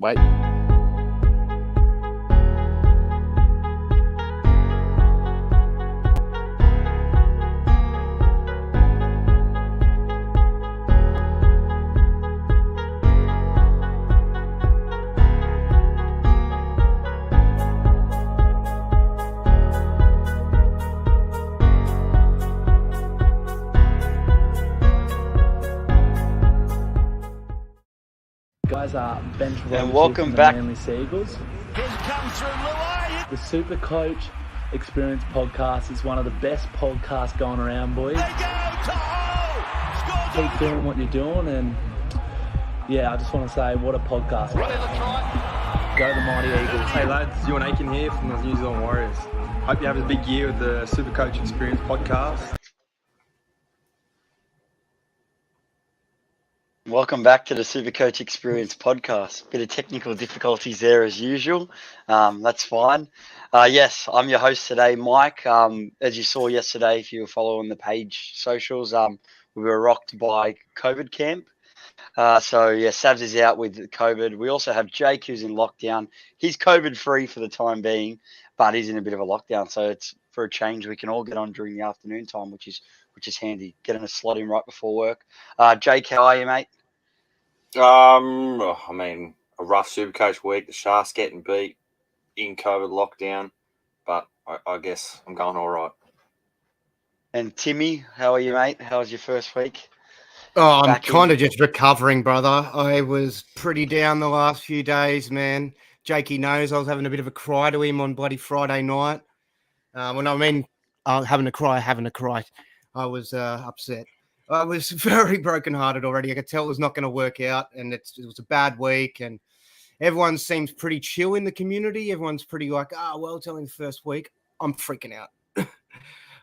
Wait. Guys, Ben and welcome back. Manly Seagulls. The SuperCoach Experience podcast is one of the best podcasts going around, boys. Keep doing what you're doing, and yeah, I just want to say, what a podcast. Go the Mighty Eagles. Hey lads, Ewan Aiken here from the New Zealand Warriors. Hope you have a big year with the SuperCoach Experience podcast. Welcome back to the SuperCoach Experience podcast. Bit of technical difficulties there as usual. That's fine. Yes, I'm your host today, Mike. As you saw yesterday, if you were following the page socials, we were rocked by COVID camp. So yeah, Savs is out with COVID. We also have Jake, who's in lockdown. He's COVID free for the time being, but he's in a bit of a lockdown. So it's for a change. We can all get on during the afternoon time, which is handy. Getting a slot in right before work. Jake, how are you, mate? I mean, a rough SuperCoach week. The Sharks getting beat in COVID lockdown, but I guess I'm going all right. And Timmy, how are you, mate? How was your first week? Oh, I'm kind of just recovering, brother. I was pretty down the last few days, man. Jakey knows I was having a bit of a cry to him on bloody Friday night. When I mean having a cry, I was upset. I was very brokenhearted already. I could tell it was not going to work out, and it was a bad week, and everyone seems pretty chill in the community. Everyone's pretty like, well, telling the first week. I'm freaking out.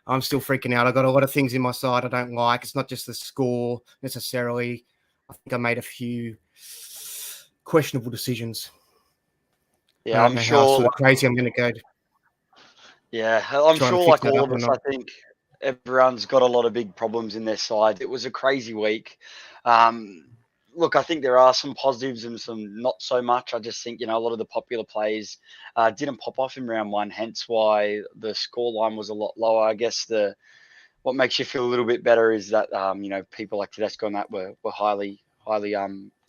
I'm still freaking out. I got a lot of things in my side I don't like. It's not just the score necessarily. I think I made a few questionable decisions. Yeah, I'm sure. How sort of crazy I'm going to go. Yeah, I'm sure like all of us, I think everyone's got a lot of big problems in their side. It was a crazy week. Look, I think there are some positives and some not so much. I just think, a lot of the popular players didn't pop off in round one, hence why the scoreline was a lot lower. I guess what makes you feel a little bit better is that, people like Tedesco and that were highly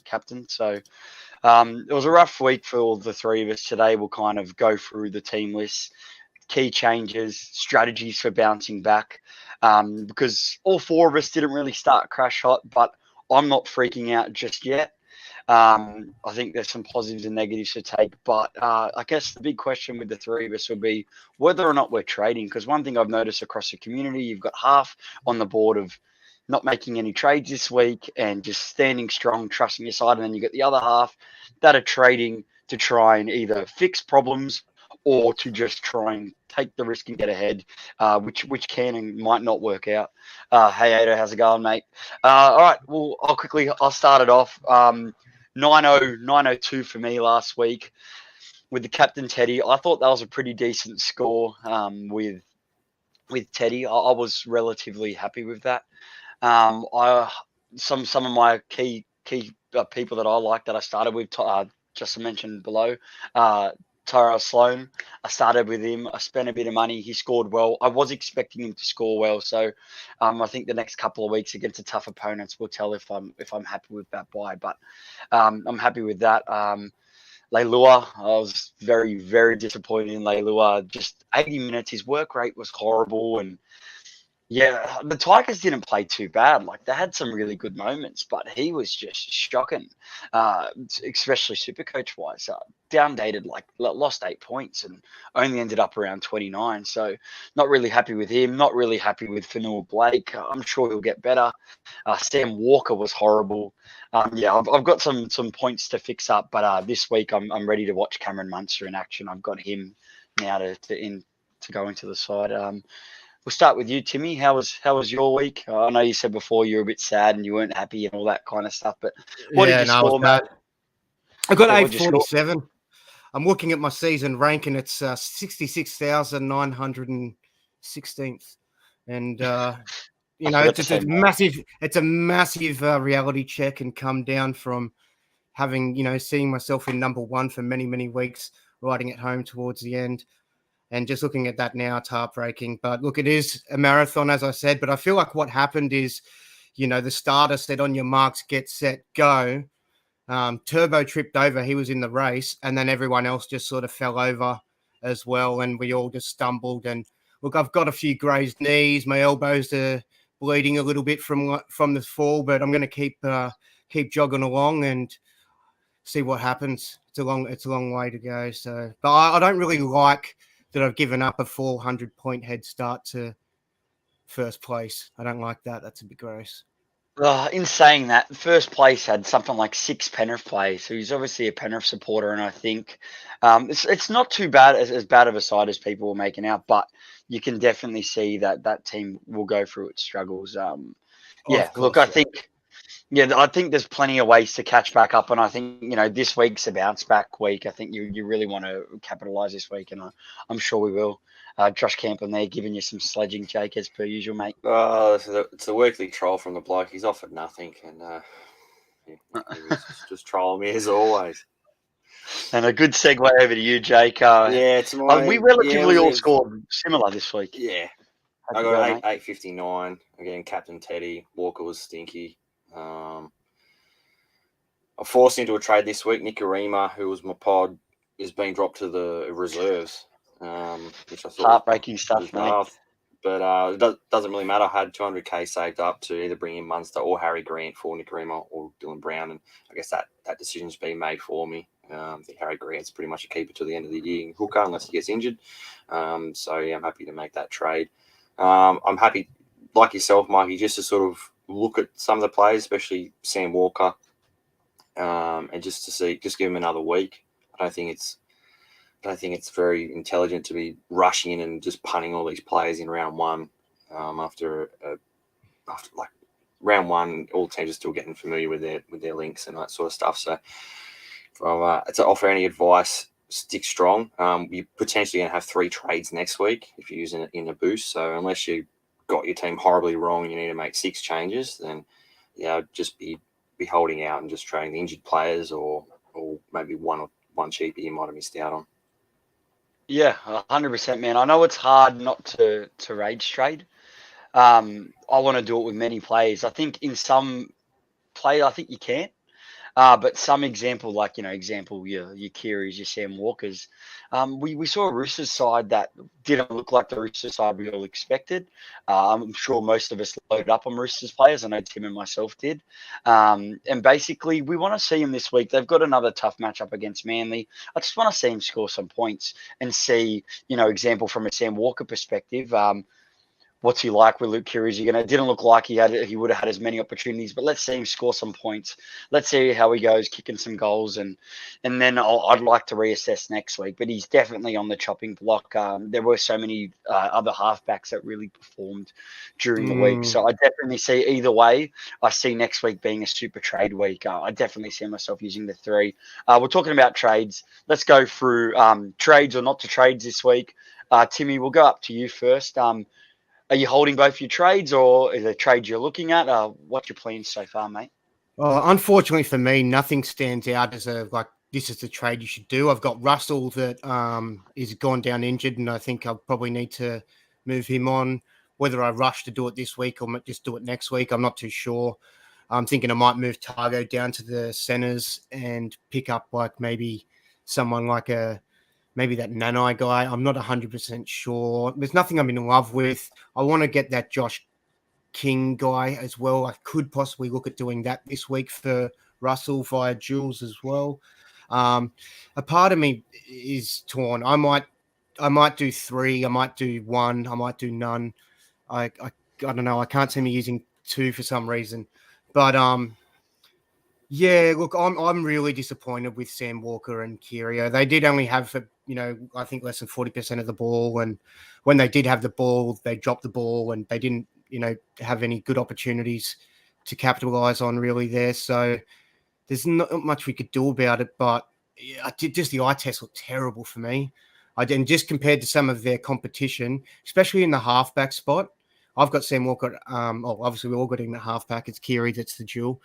captained. So it was a rough week for all the three of us. Today we'll kind of go through the team list, key changes, strategies for bouncing back, because all four of us didn't really start crash hot, but I'm not freaking out just yet. I think there's some positives and negatives to take, but I guess the big question with the three of us will be whether or not we're trading, because one thing I've noticed across the community, you've got half on the board of not making any trades this week and just standing strong, trusting your side, and then you get the other half that are trading to try and either fix problems or to just try and take the risk and get ahead, which can and might not work out. Hey, Ado, how's it going, mate? All right, well, I'll start it off. 902 for me last week with the captain, Teddy. I thought that was a pretty decent score with Teddy. I was relatively happy with that. Some of my key people that I like that I started with, just mentioned below, Tyrell Sloan. I started with him. I spent a bit of money. He scored well. I was expecting him to score well. So I think the next couple of weeks against the tough opponents will tell if I'm happy with that buy. But I'm happy with that. Leilua, I was very, very disappointed in Leilua. Just 80 minutes. His work rate was horrible. And yeah, the Tigers didn't play too bad. Like, they had some really good moments, but he was just shocking, especially SuperCoach wise. Downdated, lost 8 points and only ended up around 29. So not really happy with him. Not really happy with Fanua Blake. I'm sure he'll get better. Sam Walker was horrible. I've got some points to fix up, but this week I'm ready to watch Cameron Munster in action. I've got him now to go into the side. We'll start with you, Timmy. How was your week? I know you said before you were a bit sad and you weren't happy and all that kind of stuff, but what did you score, mate? I got 847. I'm looking at my season rank and it's 66,916th. And, it's a massive reality check and come down from having, seeing myself in number one for many, many weeks, riding it home towards the end. And just looking at that now, it's heartbreaking. But look, it is a marathon, as I said. But I feel like what happened is, the starter said, on your marks, get set, go. Turbo tripped over. He was in the race. And then everyone else just sort of fell over as well. And we all just stumbled. And look, I've got a few grazed knees. My elbows are bleeding a little bit from the fall. But I'm going to keep jogging along and see what happens. It's a long way to go. So, but I don't really like that I've given up a 400-point head start to first place. I don't like that. That's a bit gross. In saying that, first place had something like 6 Penrith players, so he's obviously a Penrith supporter, and I think it's not too bad as bad of a side as people were making out, but you can definitely see that team will go through its struggles. I think there's plenty of ways to catch back up, and I think this week's a bounce back week. I think you really want to capitalise this week, and I'm sure we will. Josh Campen there giving you some sledging, Jake, as per usual, mate. It's a weekly troll from the bloke. He's offered nothing, and he's just trolling me as always. And a good segue over to you, Jake. We relatively all scored similar this week. Yeah, I got 859 again. Captain Teddy Walker was stinky. I forced into a trade this week. Nikorima, who was my pod, is being dropped to the reserves, which I thought heartbreaking stuff, mate. But it doesn't really matter. I had 200k saved up to either bring in Munster or Harry Grant for Nikorima or Dylan Brown, and I guess that decision's been made for me. I think Harry Grant's pretty much a keeper till the end of the year, hooker, unless he gets injured. I'm happy to make that trade. I'm happy, like yourself, Mikey, just to sort of look at some of the players, especially Sam Walker, and just give him another week. I don't think it's very intelligent to be rushing in and just punting all these players in round one. After round one, all teams are still getting familiar with their links and that sort of stuff. So, to offer any advice, stick strong. You're potentially going to have 3 trades next week if you're using it in a boost. So unless you got your team horribly wrong and you need to make 6 changes, then just be holding out and just trading the injured players or maybe one cheapie you might have missed out on. Yeah, 100%, man. I know it's hard not to rage trade. I want to do it with many players. I think in some play, I think you can. But some example, like, your Kiris, your Sam Walkers, we saw a Roosters side that didn't look like the Roosters side we all expected. I'm sure most of us loaded up on Roosters players. I know Tim and myself did. And basically, we want to see him this week. They've got another tough matchup against Manly. I just want to see him score some points and see, example from a Sam Walker perspective. What's he like with Luke Keary? Didn't look like he would have had as many opportunities, but let's see him score some points. Let's see how he goes, kicking some goals, and then I'd like to reassess next week. But he's definitely on the chopping block. There were so many other halfbacks that really performed during the week, so I definitely see either way. I see next week being a super trade week. I definitely see myself using the 3. We're talking about trades. Let's go through trades or not to trades this week. Timmy, we'll go up to you first. Are you holding both your trades, or is there trades you're looking at? What's your plans so far, mate? Well, unfortunately for me, nothing stands out as this is the trade you should do. I've got Russell that is gone down injured, and I think I'll probably need to move him on. Whether I rush to do it this week or just do it next week, I'm not too sure. I'm thinking I might move Targo down to the centers and pick up maybe someone maybe that Nanai guy. I'm not 100% sure. There's nothing I'm in love with. I want to get that Josh King guy as well. I could possibly look at doing that this week for Russell via Jules as well. A part of me is torn. I might do 3. I might do 1. I might do none. I don't know. I can't see me using 2 for some reason. But yeah, look, I'm really disappointed with Sam Walker and Kirio. They did only have, I think less than 40% of the ball. And when they did have the ball, they dropped the ball and they didn't, have any good opportunities to capitalize on really there. So there's not much we could do about it. But just the eye test looked terrible for me. And just compared to some of their competition, especially in the halfback spot, I've got Sam Walker. Obviously we all got in the halfback. It's Keary that's the duel.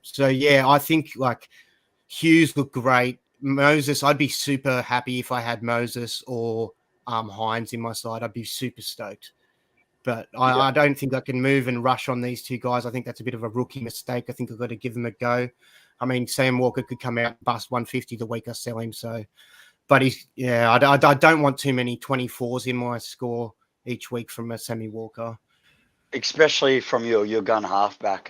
So yeah, I think Hughes looked great. Moses, I'd be super happy if I had Moses or Hines in my side. I'd be super stoked. But I don't think I can move and rush on these two guys. I think that's a bit of a rookie mistake. I think I've got to give them a go. I mean, Sam Walker could come out and bust 150 the week I sell him. So, but I don't want too many 24s in my score each week from a Sammy Walker. Especially from your gun halfback.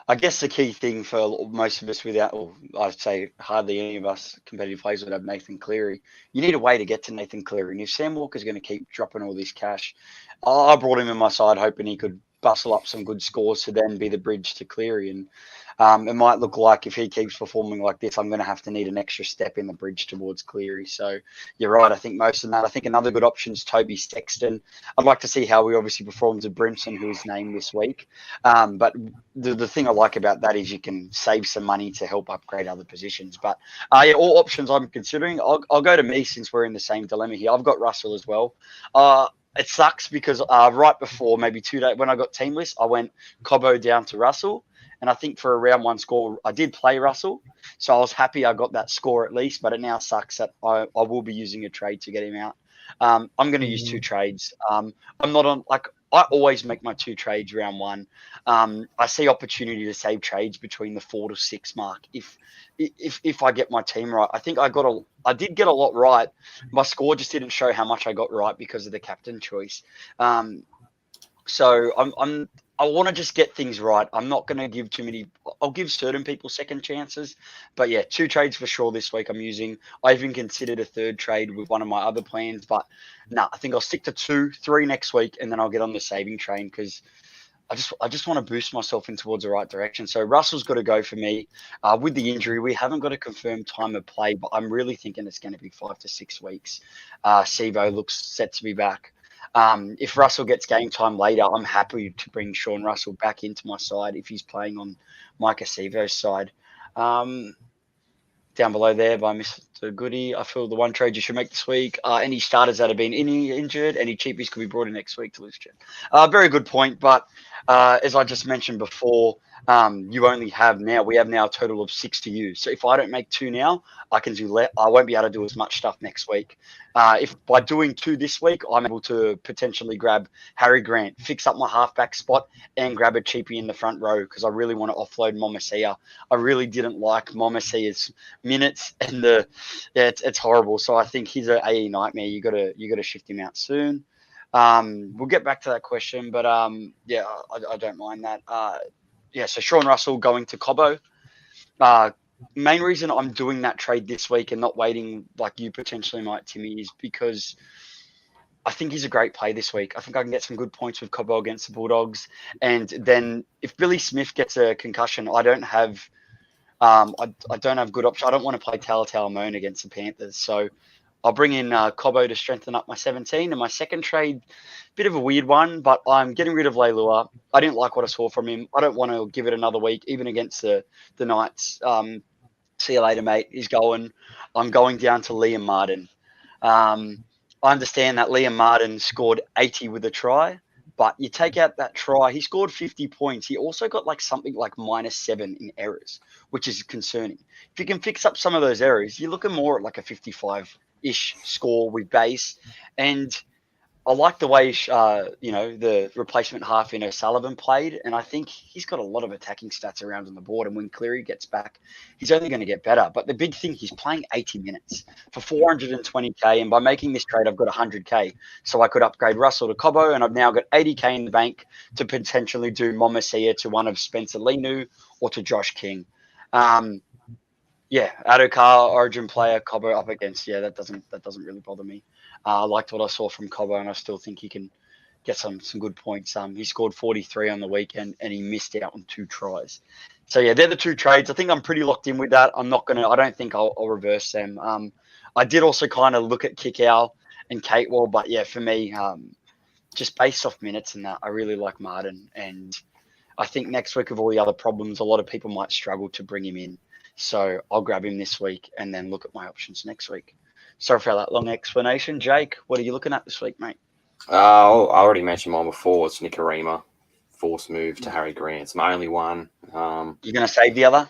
I guess the key thing for most of us I'd say hardly any of us competitive players would have Nathan Cleary. You need a way to get to Nathan Cleary. And if Sam Walker's going to keep dropping all this cash, I brought him in my side hoping he could bustle up some good scores to then be the bridge to Cleary. And it might look like if he keeps performing like this, I'm going to have to need an extra step in the bridge towards Cleary. So you're right. I think most of that. I think another good option is Toby Sexton. I'd like to see how he obviously performs with Brimson, who is named this week. But the thing I like about that is you can save some money to help upgrade other positions. But all options I'm considering. I'll go to me since we're in the same dilemma here. I've got Russell as well. It sucks because right before, maybe 2 days, when I got team list, I went Cobbo down to Russell. And I think for a round one score, I did play Russell. So I was happy I got that score at least. But it now sucks that I will be using a trade to get him out. I'm going to use 2 trades. I'm not on, like, I always make my 2 trades round one. I see opportunity to save trades between the 4 to 6 mark. If I get my team right, I think I did get a lot right. My score just didn't show how much I got right because of the captain choice. So I want to just get things right. I'm not going to give too many. I'll give certain people second chances. But yeah, 2 trades for sure this week I'm using. I even considered a 3rd trade with one of my other plans. But I think I'll stick to 2, 3 next week. And then I'll get on the saving train because I just want to boost myself in towards the right direction. So Russell's got to go for me. With the injury, we haven't got a confirmed time of play. But I'm really thinking it's going to be 5 to 6 weeks. Sivo looks set to be back. If Russell gets game time later, I'm happy to bring Sean Russell back into my side if he's playing on Micah Sivo's side. Down below there by Mr. Goody, I feel the one trade you should make this week. Any starters that have been injured, any cheapies could be brought in next week to lose. Very good point. But as I just mentioned before, we have now a total of 6 to use. So if I don't make 2 now, I can do I won't be able to do as much stuff next week. If by doing 2 this week, I'm able to potentially grab Harry Grant, fix up my halfback spot, and grab a cheapie in the front row because I really want to offload Momasia. I really didn't like Momasia's minutes, and it's horrible. So I think he's an AE nightmare. You gotta shift him out soon. We'll get back to that question, but I don't mind that. So Sean Russell going to Cobbo. Main reason I'm doing that trade this week and not waiting like you potentially might, Timmy, is because I think he's a great play this week. I think I can get some good points with Cobbo against the Bulldogs. And then if Billy Smith gets a concussion, I don't have good options. I don't want to play Talatau Moan against the Panthers. So I'll bring in Cobbo to strengthen up my 17. And my second trade, bit of a weird one, but I'm getting rid of Leilua. I didn't like what I saw from him. I don't want to give it another week, even against the Knights. See you later, mate. He's going. I'm going down to Liam Martin. I understand that Liam Martin scored 80 with a try, but you take out that try, he scored 50 points. He also got like something like -7 in errors, which is concerning. If you can fix up some of those errors, you're looking more at like a 55-ish score with base. And I like the way, the replacement half in O'Sullivan played. And I think he's got a lot of attacking stats around on the board. And when Cleary gets back, he's only going to get better. But the big thing, he's playing 80 minutes for 420K. And by making this trade, I've got 100K. So I could upgrade Russell to Cobbo. And I've now got 80K in the bank to potentially do Momasia to one of Spencer Linu or to Josh King. Adokar, Origin player, Cobbo up against. Yeah, that doesn't really bother me. I liked what I saw from Cobbo, and I still think he can get some good points. He scored 43 on the weekend, and he missed out on 2 tries. So yeah, they're the 2 trades. I think I'm pretty locked in with that. I don't think I'll reverse them. I did also kind of look at Kickow and Catewell, but yeah, for me, just based off minutes and that, I really like Martin, and I think next week with all the other problems, a lot of people might struggle to bring him in. So I'll grab him this week and then look at my options next week. Sorry for that long explanation. Jake, what are you looking at this week, mate? I already mentioned mine before. It's Nikorima, forced move to Harry Grant. It's my only one. You're going to save the other?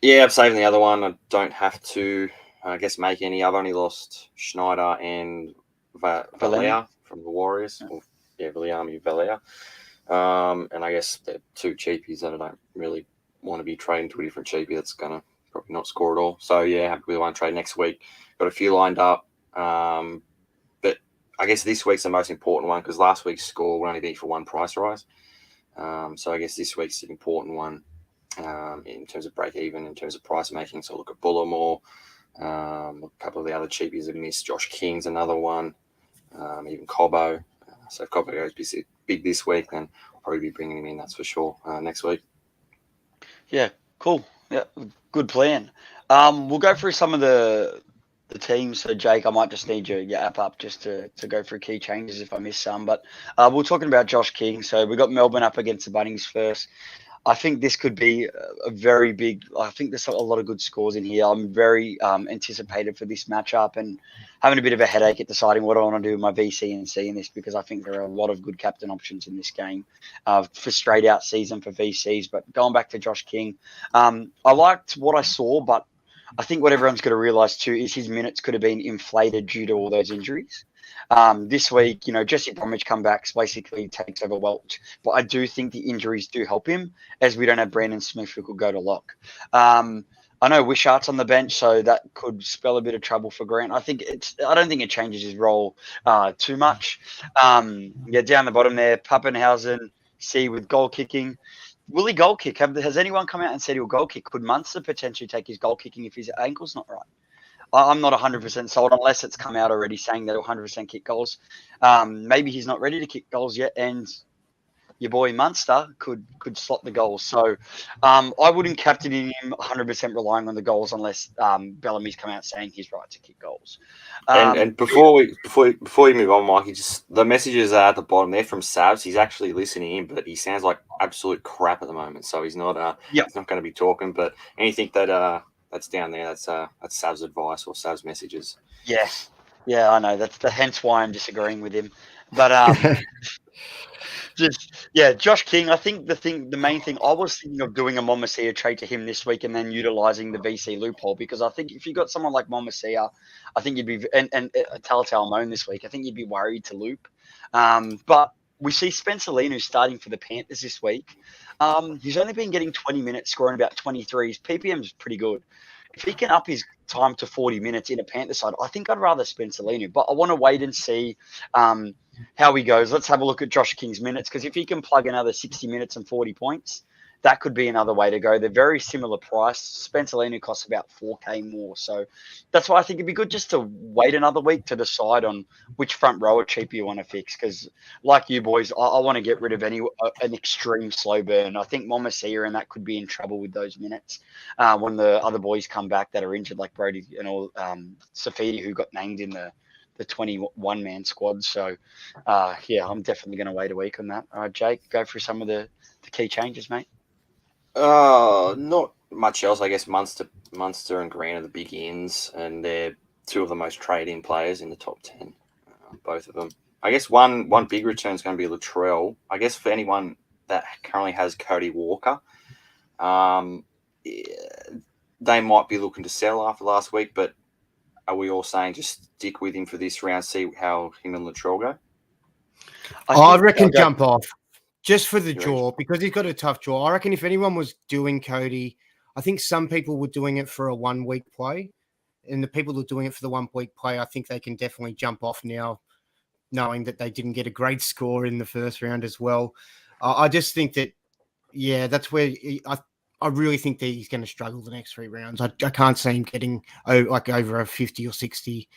Yeah, I've saved the other one. I don't have to, I guess, make any. I've only lost Schneider and Valea from the Warriors. Viliami Valea. And I guess they're two cheapies that I don't really want to be trading to a different cheapie that's going to probably not score at all. So, yeah, happy with one trade next week. Got a few lined up. But I guess this week's the most important one because last week's score will only be for one price rise. So I guess this week's an important one in terms of break even, in terms of price making. So look at Bullimore, a couple of the other cheapies have missed. Josh King's another one, even Cobbo. So if Cobbo goes big this week, then I'll probably be bringing him in, that's for sure, next week. Yeah, cool. Yeah, good plan. We'll go through some of the teams. So, Jake, I might just need your app up just to go through key changes if I miss some. But we're talking about Josh King. So we got Melbourne up against the Bunnings first. I think this could be a very big. I think there's a lot of good scores in here. I'm very anticipated for this matchup and having a bit of a headache at deciding what I want to do with my VC and C in this because I think there are a lot of good captain options in this game for straight out season for VCs. But going back to Josh King, I liked what I saw, but I think what everyone's got to realise too is his minutes could have been inflated due to all those injuries. This week, Jesse Bromwich comebacks basically takes over Welch, but I do think the injuries do help him as we don't have Brandon Smith who could go to lock. I know Wishart's on the bench, so that could spell a bit of trouble for Grant. I don't think it changes his role too much. Down the bottom there, Pappenhausen, C with goal kicking. Will he goal kick? Has anyone come out and said he'll goal kick? Could Munster potentially take his goal kicking if his ankle's not right? I'm not 100% sold unless it's come out already saying that he'll 100% kick goals. Maybe he's not ready to kick goals yet, and your boy Munster could slot the goals. So I wouldn't captain him 100% relying on the goals unless Bellamy's come out saying he's right to kick goals. And before you move on, Mikey, just the messages are at the bottom. They're from Savs. He's actually listening in, but he sounds like absolute crap at the moment. So he's not. He's not going to be talking. But anything that's down there, that's Sav's advice or Sav's messages. Yeah, I know. That's hence why I'm disagreeing with him. But Josh King. I think the main thing I was thinking of doing a Momasia trade to him this week and then utilizing the VC loophole because I think if you got someone like Momasia, I think you'd be and Talatau Moan this week. I think you'd be worried to loop. But we see Spencer Lenu starting for the Panthers this week. He's only been getting 20 minutes, scoring about 23. His PPM is pretty good. If he can up his time to 40 minutes in a Panther side, I think I'd rather Spencer Lenu. But I want to wait and see how he goes. Let's have a look at Josh King's minutes because if he can plug another 60 minutes and 40 points, that could be another way to go. They're very similar price. Spencer Lenu costs about 4K more. So that's why I think it'd be good just to wait another week to decide on which front rower cheaper you want to fix. Because like you boys, I want to get rid of an extreme slow burn. I think Momasia and that could be in trouble with those minutes when the other boys come back that are injured like Brody and all Safidi who got named in the 21-man squad. So, I'm definitely going to wait a week on that. All right, Jake, go through some of the key changes, mate. Not much else. I guess Munster and Green are the big ins, and they're two of the most trade-in players in the top 10, both of them. I guess one big return is going to be Latrell. I guess for anyone that currently has Cody Walker, they might be looking to sell after last week, but are we all saying just stick with him for this round, see how him and Latrell go? I reckon jump off. Just for the jaw, because he's got a tough jaw. I reckon if anyone was doing Cody, I think some people were doing it for a 1 week play. And the people who are doing it for the 1 week play, I think they can definitely jump off now, knowing that they didn't get a great score in the first round as well. I just think that, that's where I really think that he's going to struggle the next 3 rounds. I can't see him getting over a 50 or 60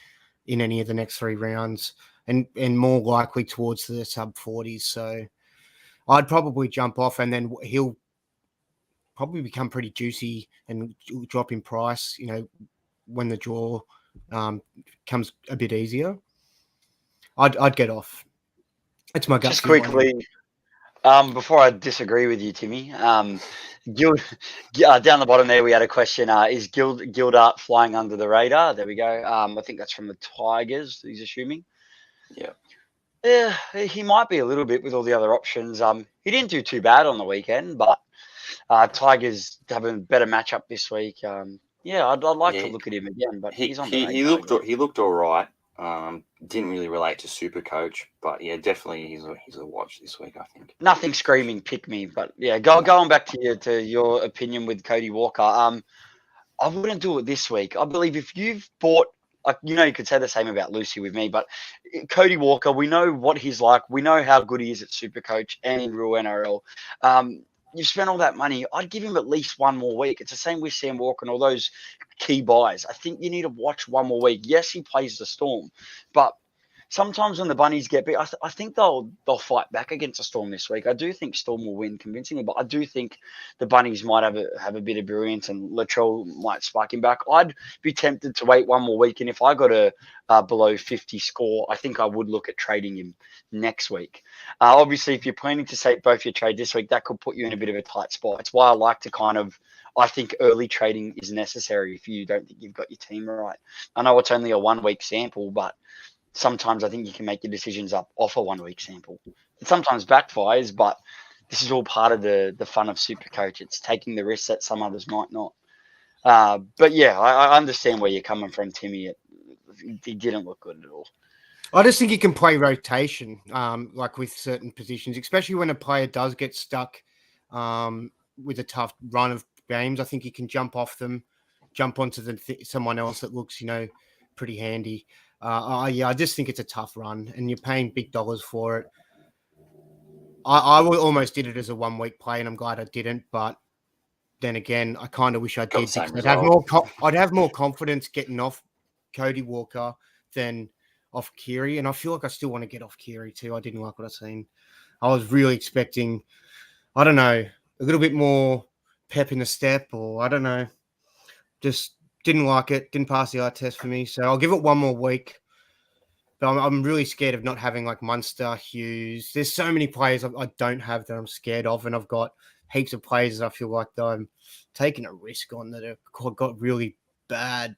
in any of the next 3 rounds and more likely towards the sub 40s. So I'd probably jump off and then he'll probably become pretty juicy and drop in price, when the draw comes a bit easier. I'd get off. It's my gut. Just quickly, before I disagree with you, Timmy, down the bottom there, we had a question. Is Gildart flying under the radar? There we go. I think that's from the Tigers, he's assuming. Yeah. Yeah, he might be a little bit with all the other options. He didn't do too bad on the weekend, but Tigers have a better matchup this week. I'd like to look at him again, but he's on the radar. He looked all right. Didn't really relate to SuperCoach, but yeah, definitely he's a watch this week, I think. Nothing screaming pick me, but yeah, going back to your opinion with Cody Walker. I wouldn't do it this week. I believe if you've bought, you could say the same about Lucy with me, but Cody Walker, we know what he's like. We know how good he is at SuperCoach and in real NRL. You've spent all that money. I'd give him at least one more week. It's the same with Sam Walker and all those key buys. I think you need to watch one more week. Yes, he plays the Storm, but sometimes when the Bunnies get big, I think they'll fight back against the Storm this week. I do think Storm will win convincingly, but I do think the Bunnies might have a bit of brilliance and Latrell might spark him back. I'd be tempted to wait one more week, and if I got a below 50 score, I think I would look at trading him next week. Obviously, if you're planning to save both your trade this week, that could put you in a bit of a tight spot. It's why I like to I think early trading is necessary if you don't think you've got your team right. I know it's only a 1 week sample, but sometimes I think you can make your decisions off a 1 week sample. It sometimes backfires, but this is all part of the fun of SuperCoach. It's taking the risks that some others might not. But yeah, I understand where you're coming from, Timmy. He didn't look good at all. I just think you can play rotation, like with certain positions, especially when a player does get stuck with a tough run of games. I think you can jump off them, jump onto someone else that looks, pretty handy. I just think it's a tough run, and you're paying big dollars for it. I almost did it as a 1 week play, and I'm glad I didn't. But then again, I kind of wish I did. I'd have more confidence getting off Cody Walker than off Kiri, and I feel like I still want to get off Kiri too. I didn't like what I seen. I was really expecting, I don't know, a little bit more pep in the step, or I don't know, just didn't like it. Didn't pass the eye test for me, so I'll give it 1 more week. But I'm really scared of not having like Munster, Hughes. There's so many players I don't have that I'm scared of, and I've got heaps of players I feel like that I'm taking a risk on that have got really bad.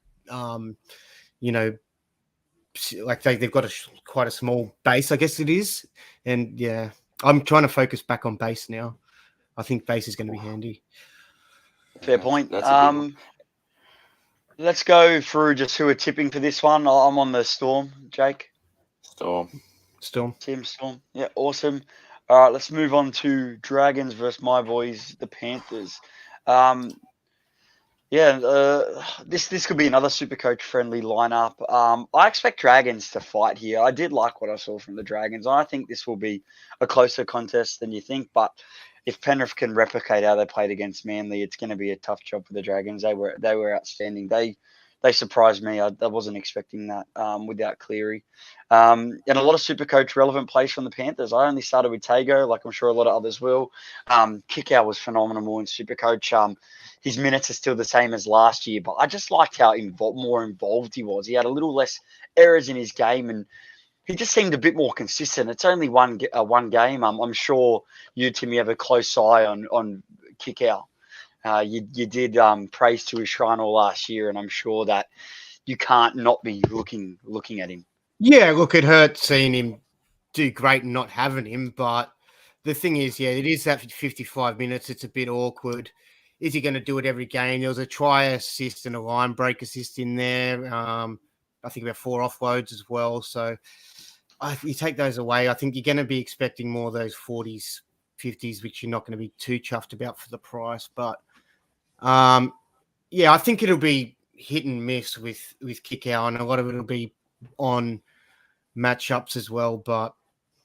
Like they've got quite a small base, I guess it is. And yeah, I'm trying to focus back on base now. I think base is going to be handy. Fair point. Let's go through just who are tipping for this one. I'm on the Storm, Jake. Storm. Team Storm. Yeah, awesome. All right, let's move on to Dragons versus my boys, the Panthers. This could be another SuperCoach friendly lineup. I expect Dragons to fight here. I did like what I saw from the Dragons. I think this will be a closer contest than you think, but if Penrith can replicate how they played against Manly, it's going to be a tough job for the Dragons. They were outstanding. They surprised me. I wasn't expecting that without Cleary. And a lot of SuperCoach relevant plays from the Panthers. I only started with Tago, like I'm sure a lot of others will. Kickout was phenomenal in SuperCoach. His minutes are still the same as last year, but I just liked how more involved he was. He had a little less errors in his game, and he just seemed a bit more consistent. It's only one game. I'm sure you, Timmy, have a close eye on Kickout. You did praise to his shrine all last year, and I'm sure that you can't not be looking at him. Yeah, look, it hurt seeing him do great and not having him, but the thing is, yeah, it is that 55 minutes. It's a bit awkward. Is he going to do it every game? There was a try assist and a line break assist in there. I think about 4 offloads as well. So if you take those away, I think you're going to be expecting more of those 40s, 50s, which you're not going to be too chuffed about for the price. But I think it'll be hit and miss with Kickout, and a lot of it'll be on matchups as well. But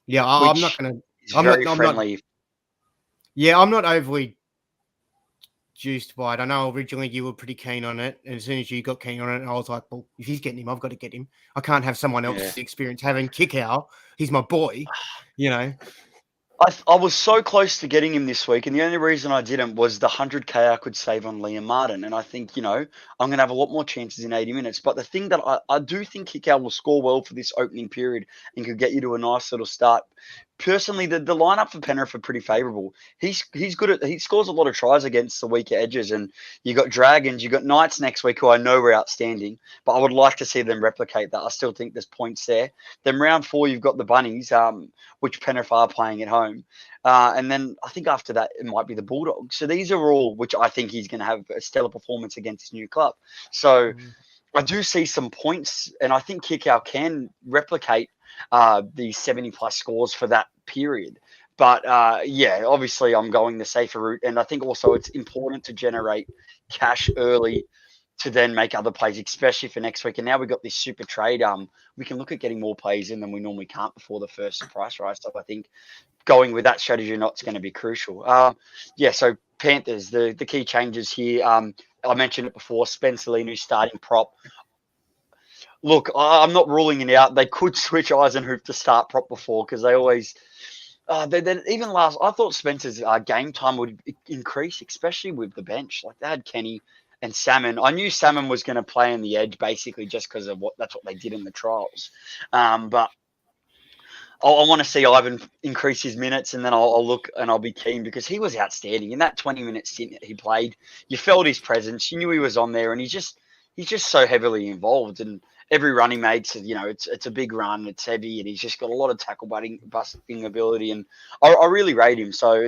yeah, I'm not going to. I'm not overly juiced by it. I know originally you were pretty keen on it, and as soon as you got keen on it, I was like, well, if he's getting him, I've got to get him. I can't have someone else's experience having Kickout. He's my boy, I was so close to getting him this week, and the only reason I didn't was the 100K I could save on Liam Martin. And I think, I'm going to have a lot more chances in 80 minutes. But the thing that I do think Kickout will score well for this opening period and could get you to a nice little start personally, the lineup for Penrith are pretty favourable. He's good he scores a lot of tries against the weaker edges, and you got Dragons, you got Knights next week, who I know are outstanding, but I would like to see them replicate that. I still think there's points there. Then round 4, you've got the Bunnies, which Penrith are playing at home, and then I think after that it might be the Bulldogs. So these are all which I think he's going to have a stellar performance against his new club. So I do see some points, and I think Kickout can replicate the 70-plus scores for that period. But, obviously I'm going the safer route, and I think also it's important to generate cash early to then make other plays, especially for next week. And now we've got this super trade. We can look at getting more plays in than we normally can't before the first price rise. So I think going with that strategy or not is going to be crucial. So Panthers, the key changes here. I mentioned it before, Spencer Linu starting prop. Look, I'm not ruling it out. They could switch Eisenhoop to start prop before, because they always even last. I thought Spencer's game time would increase, especially with the bench. Like, they had Kenny and Salmon. I knew Salmon was going to play on the edge basically just because of that's what they did in the trials. But I want to see Ivan increase his minutes, and then I'll look and I'll be keen, because he was outstanding in that 20-minute stint he played. You felt his presence, you knew he was on there, and he's just so heavily involved. And every run he makes, it's a big run, it's heavy, and he's just got a lot of tackle busting ability, and I really rate him. So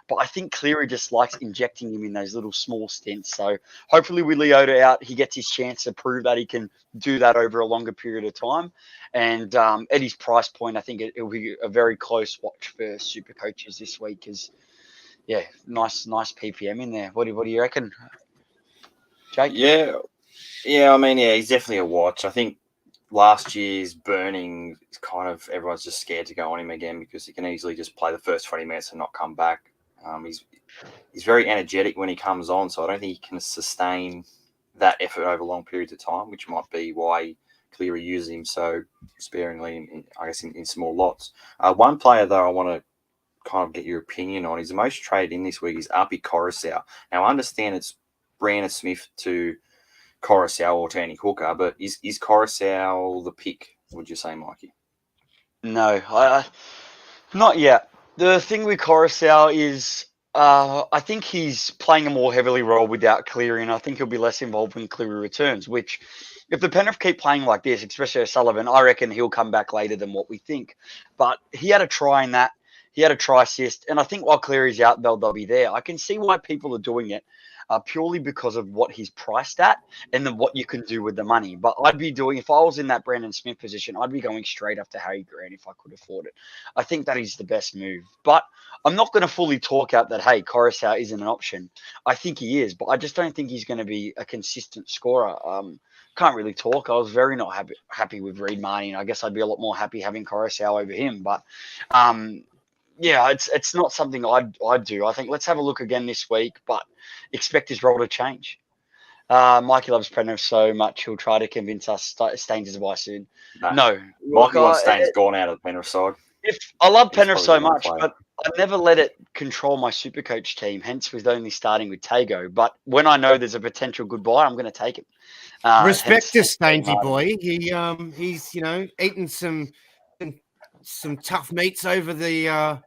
but I think Cleary just likes injecting him in those little small stints. So hopefully with Leota out, he gets his chance to prove that he can do that over a longer period of time. And at his price point, I think it'll be a very close watch for super coaches this week, because nice PPM in there. What do you reckon, Jake? Yeah, I mean, he's definitely a watch. I think last year's burning is kind of, everyone's just scared to go on him again, because he can easily just play the first 20 minutes and not come back. He's very energetic when he comes on, so I don't think he can sustain that effort over long periods of time, which might be why Cleary uses him so sparingly, in small lots. One player, though, I want to kind of get your opinion on, is the most traded in this week is Api Coruscant. Now, I understand it's Brandon Smith to Coruscant or Tanny Hooker, but is Coruscant the pick, would you say, Mikey? No, not yet. The thing with Coruscant is I think he's playing a more heavily role without Cleary, and I think he'll be less involved when Cleary returns, which, if the Penrith keep playing like this, especially O'Sullivan, I reckon he'll come back later than what we think. But he had a try in that. He had a try assist, and I think while Cleary's out, they'll be there. I can see why people are doing it, purely because of what he's priced at and then what you can do with the money. But I'd be doing, if I was in that Brandon Smith position, I'd be going straight after Harry Grant if I could afford it. I think that is the best move. But I'm not going to fully talk out that, hey, Coruscant isn't an option. I think he is, but I just don't think he's going to be a consistent scorer. Can't really talk. I was very not happy with Reid Marnie, and I guess I'd be a lot more happy having Coruscant over him. But it's not something I'd do. I think let's have a look again this week, but expect his role to change. Mikey loves Penrith so much, he'll try to convince us Staines is why soon. No. Mikey wants Staines gone out of the Penrith side. I love Penrith so much, but I never let it control my Supercoach team, hence with only starting with Tago. But when I know there's a potential good buy, I'm going to take it. Respect to Stainsy boy. He's eating some tough meats over the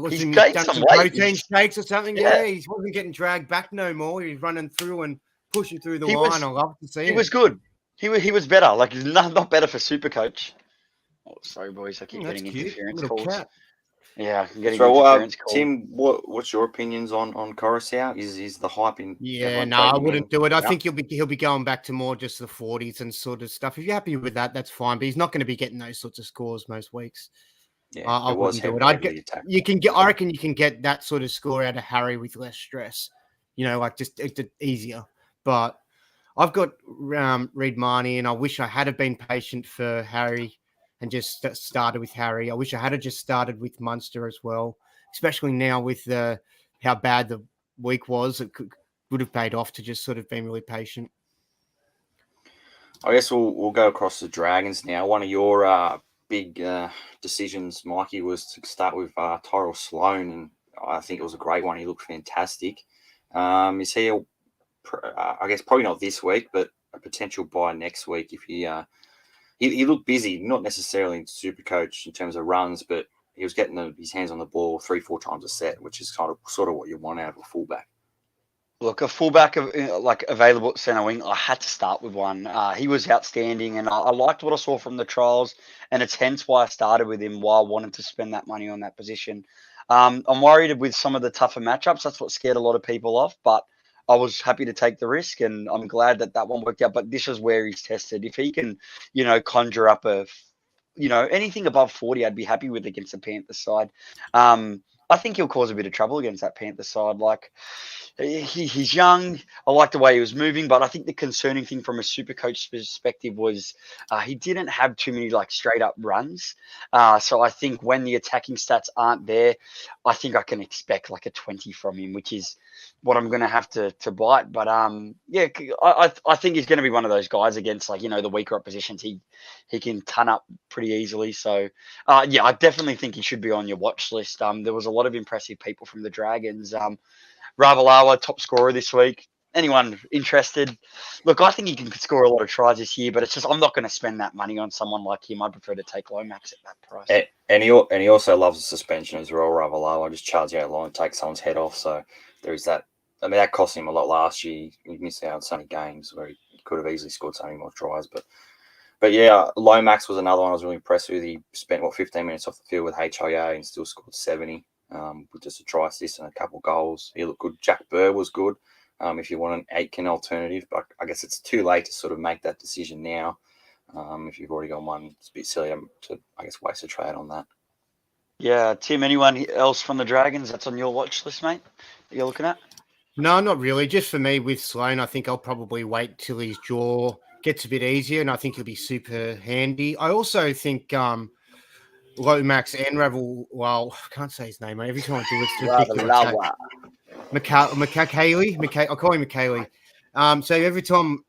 he's gained some protein shakes or something. Yeah, he wasn't getting dragged back no more. He's running through and pushing through the line. I love to see it. He was good. He was better. Like, he's not better for Supercoach. Oh, sorry, boys. I keep getting interference calls. Cat. Yeah, I'm getting interference calls. Tim, what's your opinions on Coruscant? Is the hype in? Yeah, no, I wouldn't do it. I think he'll be going back to more just the 40s and sort of stuff. If you're happy with that, that's fine. But he's not going to be getting those sorts of scores most weeks. Yeah, I wouldn't do it. I reckon you can get that sort of score out of Harry with less stress. Just easier. But I've got Reid Marnie, and I wish I had been patient for Harry and just started with Harry. I wish I had just started with Munster as well, especially now with how bad the week was. It would have paid off to just sort of been really patient. I guess we'll go across the Dragons now. One of your big decisions, Mikey, was to start with Tyrell Sloan, and I think it was a great one. He looked fantastic. Is he, I guess, probably not this week, but a potential buy next week if he he looked busy, not necessarily in SuperCoach in terms of runs, but he was getting his hands on the ball 3-4 times a set, which is sort of what you want out of a fullback. Look, a fullback available at centre wing, I had to start with one. He was outstanding, and I liked what I saw from the trials, and it's hence why I started with him, why I wanted to spend that money on that position. I'm worried with some of the tougher matchups. That's what scared a lot of people off, but I was happy to take the risk, and I'm glad that one worked out. But this is where he's tested. If he can, conjure up anything above 40, I'd be happy with against the Panthers side. I think he'll cause a bit of trouble against that Panthers side. Like, he's young. I like the way he was moving, but I think the concerning thing from a SuperCoach perspective was he didn't have too many straight up runs. So I think when the attacking stats aren't there, I think I can expect a 20 from him, which is what I'm going to have to bite. But I think he's going to be one of those guys against the weaker oppositions. He can ton up pretty easily. So I definitely think he should be on your watch list. There was a lot of impressive people from the Dragons. Rabbitohs, top scorer this week. Anyone interested? Look, I think he can score a lot of tries this year, but it's just I'm not going to spend that money on someone like him. I prefer to take Lomax at that price. And he also loves the suspension as well, Rabbitohs. Just charge out line, take someone's head off. So there is that. I mean, that cost him a lot last year. He missed out on so many games where he could have easily scored so many more tries. But yeah, Lomax was another one I was really impressed with. He spent 15 minutes off the field with HIA and still scored 70. With just a try assist and a couple of goals. He looked good. Jack Burr was good if you want an Aitken alternative, but I guess it's too late to sort of make that decision now. If you've already got one, it's a bit silly to, I guess, waste a trade on that. Yeah, Tim, anyone else from the Dragons that's on your watch list, mate, that you're looking at? No, not really. Just for me with Sloan, I think I'll probably wait till his jaw gets a bit easier, and I think he'll be super handy. I also think Lomax and Ravel, I can't say his name. Every time I do it's ridiculous. McKaylee. I'll call him McKaylee. So every time,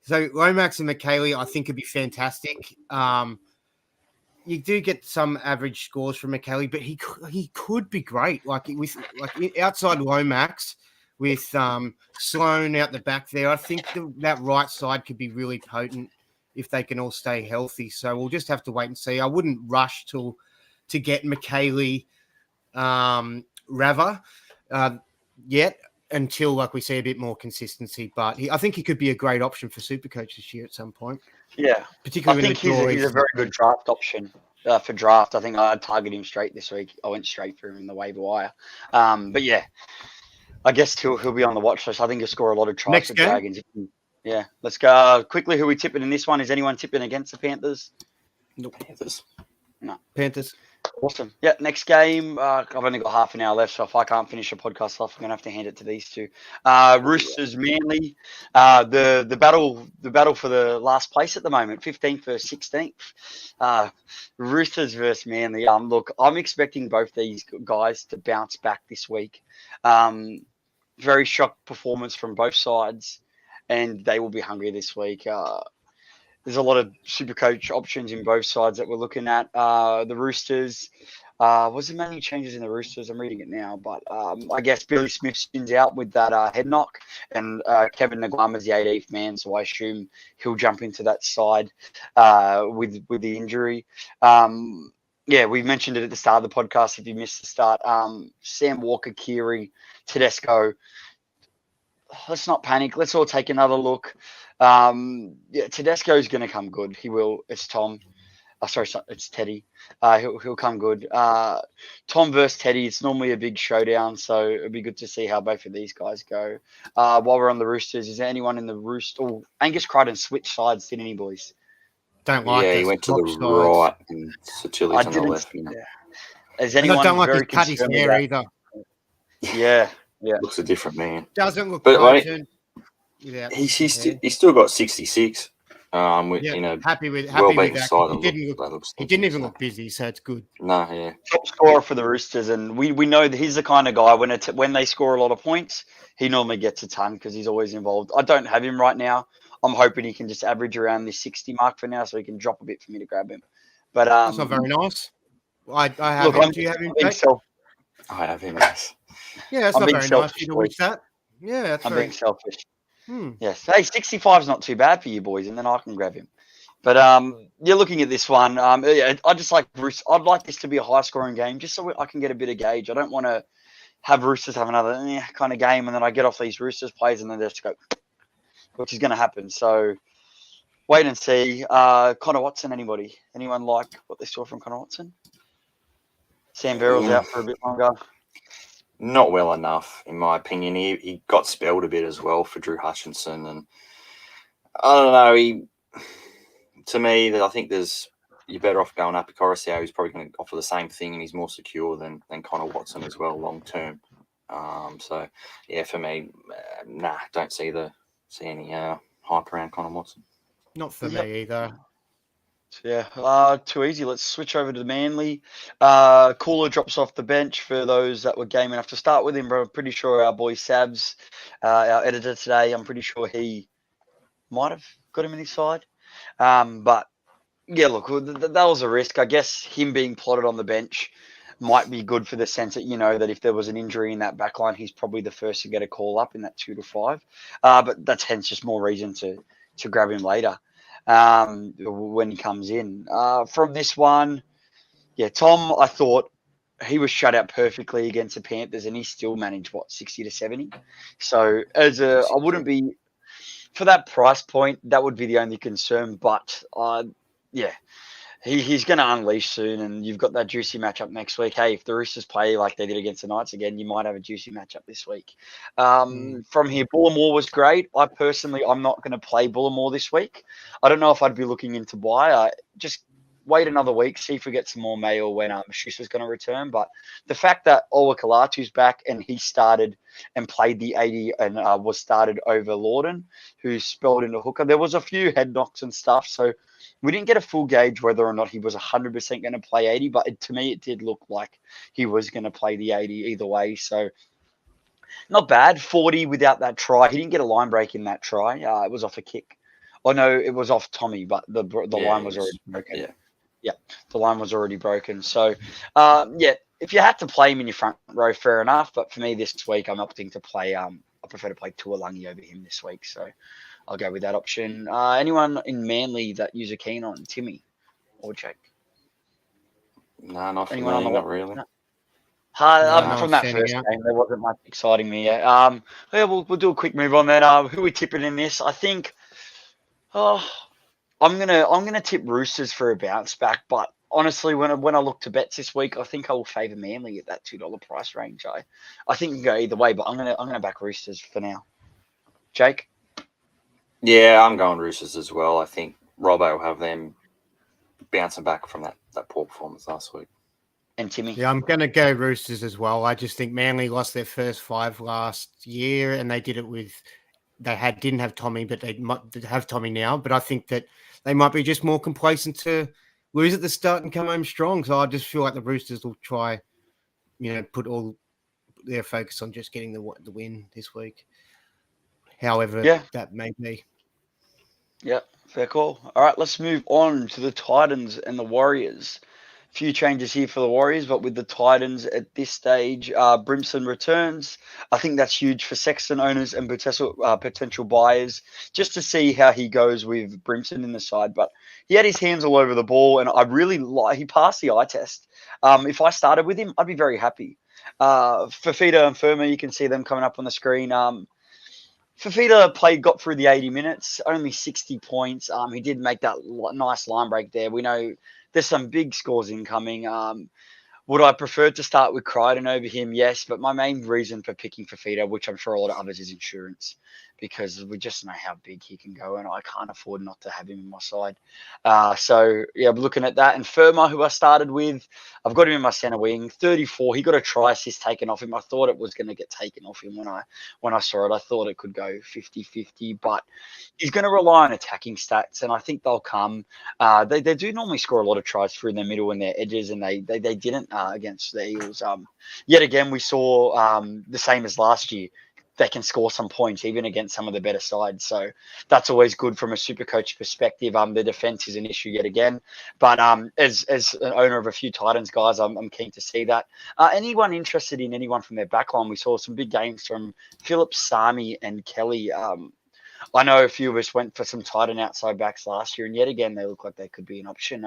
so Lomax and McKaylee, I think would be fantastic. You do get some average scores from McKaylee, but he could be great. Outside Lomax with Sloan out the back there, I think that right side could be really potent if they can all stay healthy. So we'll just have to wait and see. I wouldn't rush to get McKaylee Rava yet until we see a bit more consistency. But I think he could be a great option for SuperCoach this year at some point. Yeah, particularly I think he's a very good draft option for draft. I think I'd target him straight this week. I went straight for him in the waiver wire. But yeah, I guess he'll be on the watch list. I think he'll score a lot of tries for Dragons. Yeah, let's go quickly. Who are we tipping in this one? Is anyone tipping against the Panthers? No, Panthers. No. Panthers. Awesome. Yeah, next game. I've only got half an hour left, so if I can't finish a podcast off, I'm going to have to hand it to these two. Roosters, Manly. The battle for the last place at the moment, 15th versus 16th. Roosters versus Manly. Look, I'm expecting both these guys to bounce back this week. Very shocked performance from both sides, and they will be hungry this week. There's a lot of SuperCoach options in both sides that we're looking at. The Roosters, was there many changes in the Roosters? I'm reading it now, but I guess Billy Smith spins out with that head knock, and Kevin Naguama's the 18th man, so I assume he'll jump into that side with the injury. We mentioned it at the start of the podcast. If you missed the start, Sam Walker, Keary, Tedesco. Let's not panic. Let's all take another look. Tedesco's going to come good. He will. It's Tom. It's Teddy. He'll come good. Tom versus Teddy. It's normally a big showdown, so it'll be good to see how both of these guys go. While we're on the Roosters, is there anyone in the Rooster? Oh, Angus Crichton switched sides, didn't he, boys? Don't like. Yeah, he went to the right, and Satili's on the left. Yeah. Is anyone I don't like very his cut his hair either. Yeah. Looks a different man. Doesn't look. But yeah, he's still got 66. Happy with that. He didn't even look busy, so it's good. No, yeah. Top scorer for the Roosters, and we know that he's the kind of guy when they score a lot of points, he normally gets a ton because he's always involved. I don't have him right now. I'm hoping he can just average around the 60 mark for now, so he can drop a bit for me to grab him. But that's not very nice. I have him. Do you have him? I have him. Yes. Yeah, that's not very nice. You to wish that. Yeah, I'm being selfish. Yes. Hey, 65 is not too bad for you boys, and then I can grab him. But you're looking at this one. I just like Bruce. I'd like this to be a high-scoring game, just so I can get a bit of gauge. I don't want to have Roosters have another kind of game, and then I get off these Roosters plays, and then they just go, which is going to happen. So wait and see. Connor Watson, anybody? Anyone like what they saw from Connor Watson? Sam Verrill's out for a bit longer. Not well enough, in my opinion. He got spelled a bit as well for Drew Hutchinson, and I don't know. To me, I think you're better off going up. Coruscant, who's probably going to offer the same thing, and he's more secure than Connor Watson as well, long term. So yeah, for me, don't see any hype around Connor Watson. Not for me either. Yeah, too easy. Let's switch over to Manly. Cooler drops off the bench for those that were game enough to start with him. But I'm pretty sure our boy Sabs, our editor today, I'm pretty sure he might have got him in his side. But yeah, look, that was a risk. I guess him being plotted on the bench might be good for the sense that, that if there was an injury in that back line, he's probably the first to get a call up in that 2 to 5. But that's hence just more reason to grab him later when he comes in. From this one, yeah, Tom, I thought he was shut out perfectly against the Panthers, and he still managed 60 to 70. So I wouldn't be for that price point. That would be the only concern. But yeah, he's going to unleash soon, and you've got that juicy matchup next week. Hey, if the Roosters play like they did against the Knights again, you might have a juicy matchup this week. From here, Bullemore was great. I'm not going to play Bullemore this week. I don't know if I'd be looking into buy. Just wait another week, see if we get some more mail when Schuster's going to return. But the fact that Ola Kalatu's back and he started and played the 80 and was started over Lawden, who spelled into hooker. There was a few head knocks and stuff, so we didn't get a full gauge whether or not he was 100% going to play 80, but to me it did look like he was going to play the 80 either way. So not bad. 40 without that try. He didn't get a line break in that try. It was off a kick. Oh, no, it was off Tommy, but the line was already broken. Yeah, the line was already broken. So, if you had to play him in your front row, fair enough. But for me this week, I'm opting to play. I prefer to play Tuolangi over him this week. So I'll go with that option. Anyone in Manly that you're keen on, Timmy or Jake? No, not for me, not really. No. From that first game, there wasn't much exciting me yet. We'll do a quick move on then. Who are we tipping in this? I think. I'm gonna tip Roosters for a bounce back, but honestly, when I look to bets this week, I think I will favour Manly at that $2 price range. I think you can go either way, but I'm gonna back Roosters for now. Jake? Yeah, I'm going Roosters as well. I think Robbo will have them bouncing back from that poor performance last week. And Timmy? Yeah, I'm going to go Roosters as well. I just think Manly lost their first 5 last year, and they did it with didn't have Tommy, but they might have Tommy now. But I think that they might be just more complacent to lose at the start and come home strong. So I just feel like the Roosters will try, put all their focus on just getting the win this week. However, that may be. Yeah, fair call. All right, let's move on to the Titans and the Warriors. Few changes here for the Warriors, but with the Titans at this stage, Brimson returns. I think that's huge for Sexton owners and potential buyers, just to see how he goes with Brimson in the side. But he had his hands all over the ball, and I really he passed the eye test. If I started with him, I'd be very happy. Fafita and Firma, you can see them coming up on the screen. Fafita got through the 80 minutes, only 60 points. He did make that nice line break there. We know there's some big scores incoming. Would I prefer to start with Crichton over him? Yes, but my main reason for picking Fafita, which I'm sure a lot of others, is insurance, because we just know how big he can go, and I can't afford not to have him in my side. So, yeah, I'm looking at that. And Firma, who I started with, I've got him in my centre wing, 34. He got a try assist taken off him. I thought it was going to get taken off him when I saw it. I thought it could go 50-50, but he's going to rely on attacking stats, and I think they'll come. They do normally score a lot of tries through their middle and their edges, and they didn't against the Eels. Yet again, we saw the same as last year. They can score some points even against some of the better sides. So that's always good from a SuperCoach perspective. The defense is an issue yet again. But as an owner of a few Titans guys, I'm keen to see that. Anyone interested in anyone from their backline? We saw some big games from Phillips, Sami, and Kelly. I know a few of us went for some tight and outside backs last year, and yet again they look like they could be an option.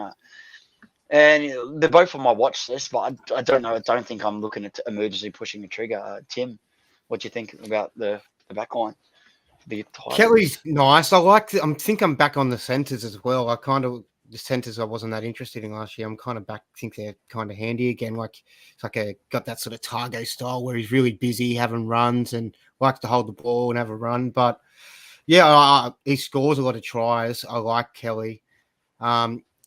And they're both on my watch list, but I don't know. I don't think I'm looking at emergency pushing the trigger. Tim, what do you think about the back line? Kelly's nice. I think I'm back on the centres as well. The centres I wasn't that interested in last year. I'm kind of back. I think they're kind of handy again. Like it's like got that sort of Targo style where he's really busy having runs and likes to hold the ball and have a run. But yeah, he scores a lot of tries. I like Kelly.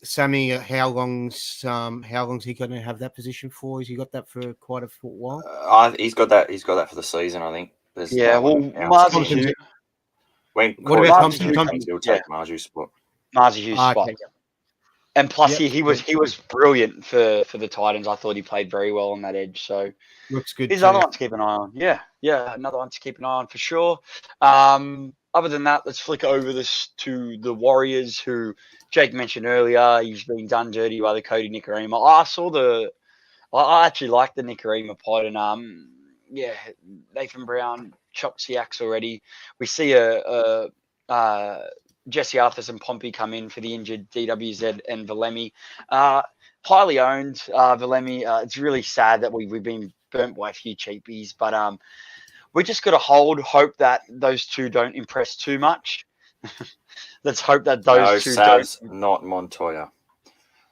Sammy, how long's he going to have that position for? Has he got that for quite a while? He's got that. He's got that for the season, I think. There's Marzi Hughes. What about Thompson? He'll take Marzi's spot. Marzi Hughes' spot. And plus, he was brilliant for the Titans. I thought he played very well on that edge. So looks good. He's another one to keep an eye on. Yeah, another one to keep an eye on for sure. Other than that, let's flick over this to the Warriors, who Jake mentioned earlier. He's been done dirty by the Cody Nikorima. I actually like the Nikorima pod, and Nathan Brown chopped the axe already. We see Jesse Arthurs and Pompey come in for the injured DWZ and Valemi. Highly owned Valemi. It's really sad that we've been burnt by a few cheapies, but we just got to hope that those two don't impress too much. Let's hope that those two Savs, not Montoya.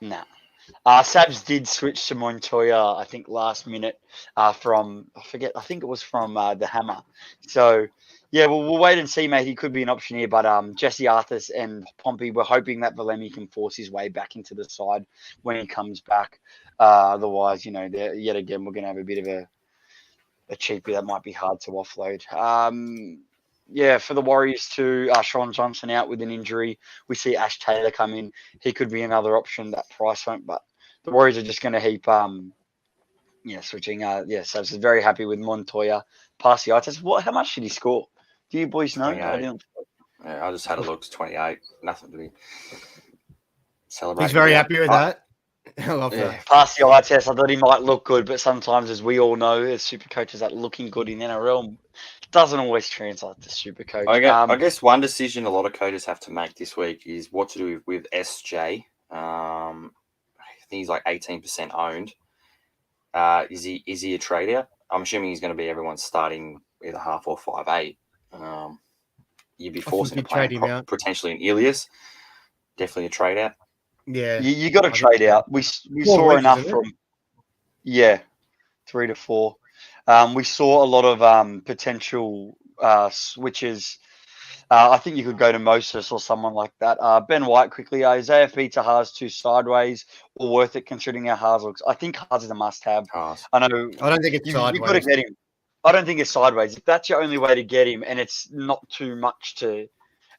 Nah. Savs did switch to Montoya, I think, last minute from, I think it was from the Hammer. So, yeah, we'll wait and see, mate. He could be an option here, but Jesse Arthurs and Pompey, we're hoping that Valemi can force his way back into the side when he comes back. Otherwise, yet again, we're going to have a bit of a cheapie that might be hard to offload. For the Warriors too, Sean Johnson out with an injury. We see Ash Taylor come in. He could be another option that price won't, but the Warriors are just going to heap, switching. So I was very happy with Montoya. Pasiatis. How much did he score? Do you boys know? I just had a look. It's 28. Nothing to be celebrating. He's very happy with that. I love that. Pasiatis, I thought he might look good, but sometimes, as we all know, as super coaches, that looking good in NRL doesn't always translate to super coach. I guess one decision a lot of coaches have to make this week is what to do with SJ. I think he's like 18% owned. Is he a trade out? I'm assuming he's going to be everyone's starting either half or 5'8". You'd be forcing to play him potentially an Ilias. Definitely a trade out. Yeah, you got to trade out. We saw enough from 3 to 4. We saw a lot of potential switches. I think you could go to Moses or someone like that. Ben White quickly. Is AFB to Haas too sideways or worth it considering how Haas looks? I think Haas is a must-have. I know. I don't think it's sideways. You've got to get him. I don't think it's sideways. If that's your only way to get him, and it's not too much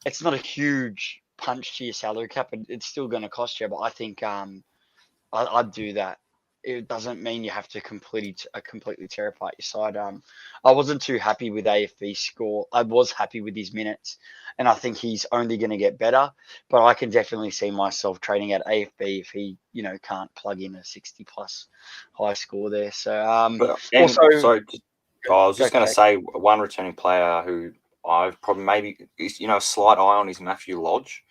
it's not a huge punch to your salary cap, it's still going to cost you. But I think I'd do that. It doesn't mean you have to completely tear apart your side. I wasn't too happy with AFB's score. I was happy with his minutes, and I think he's only going to get better. But I can definitely see myself trading at AFB if he, can't plug in a 60+ high score there. So I was just going to say one returning player who I've probably a slight eye on is Matthew Lodge.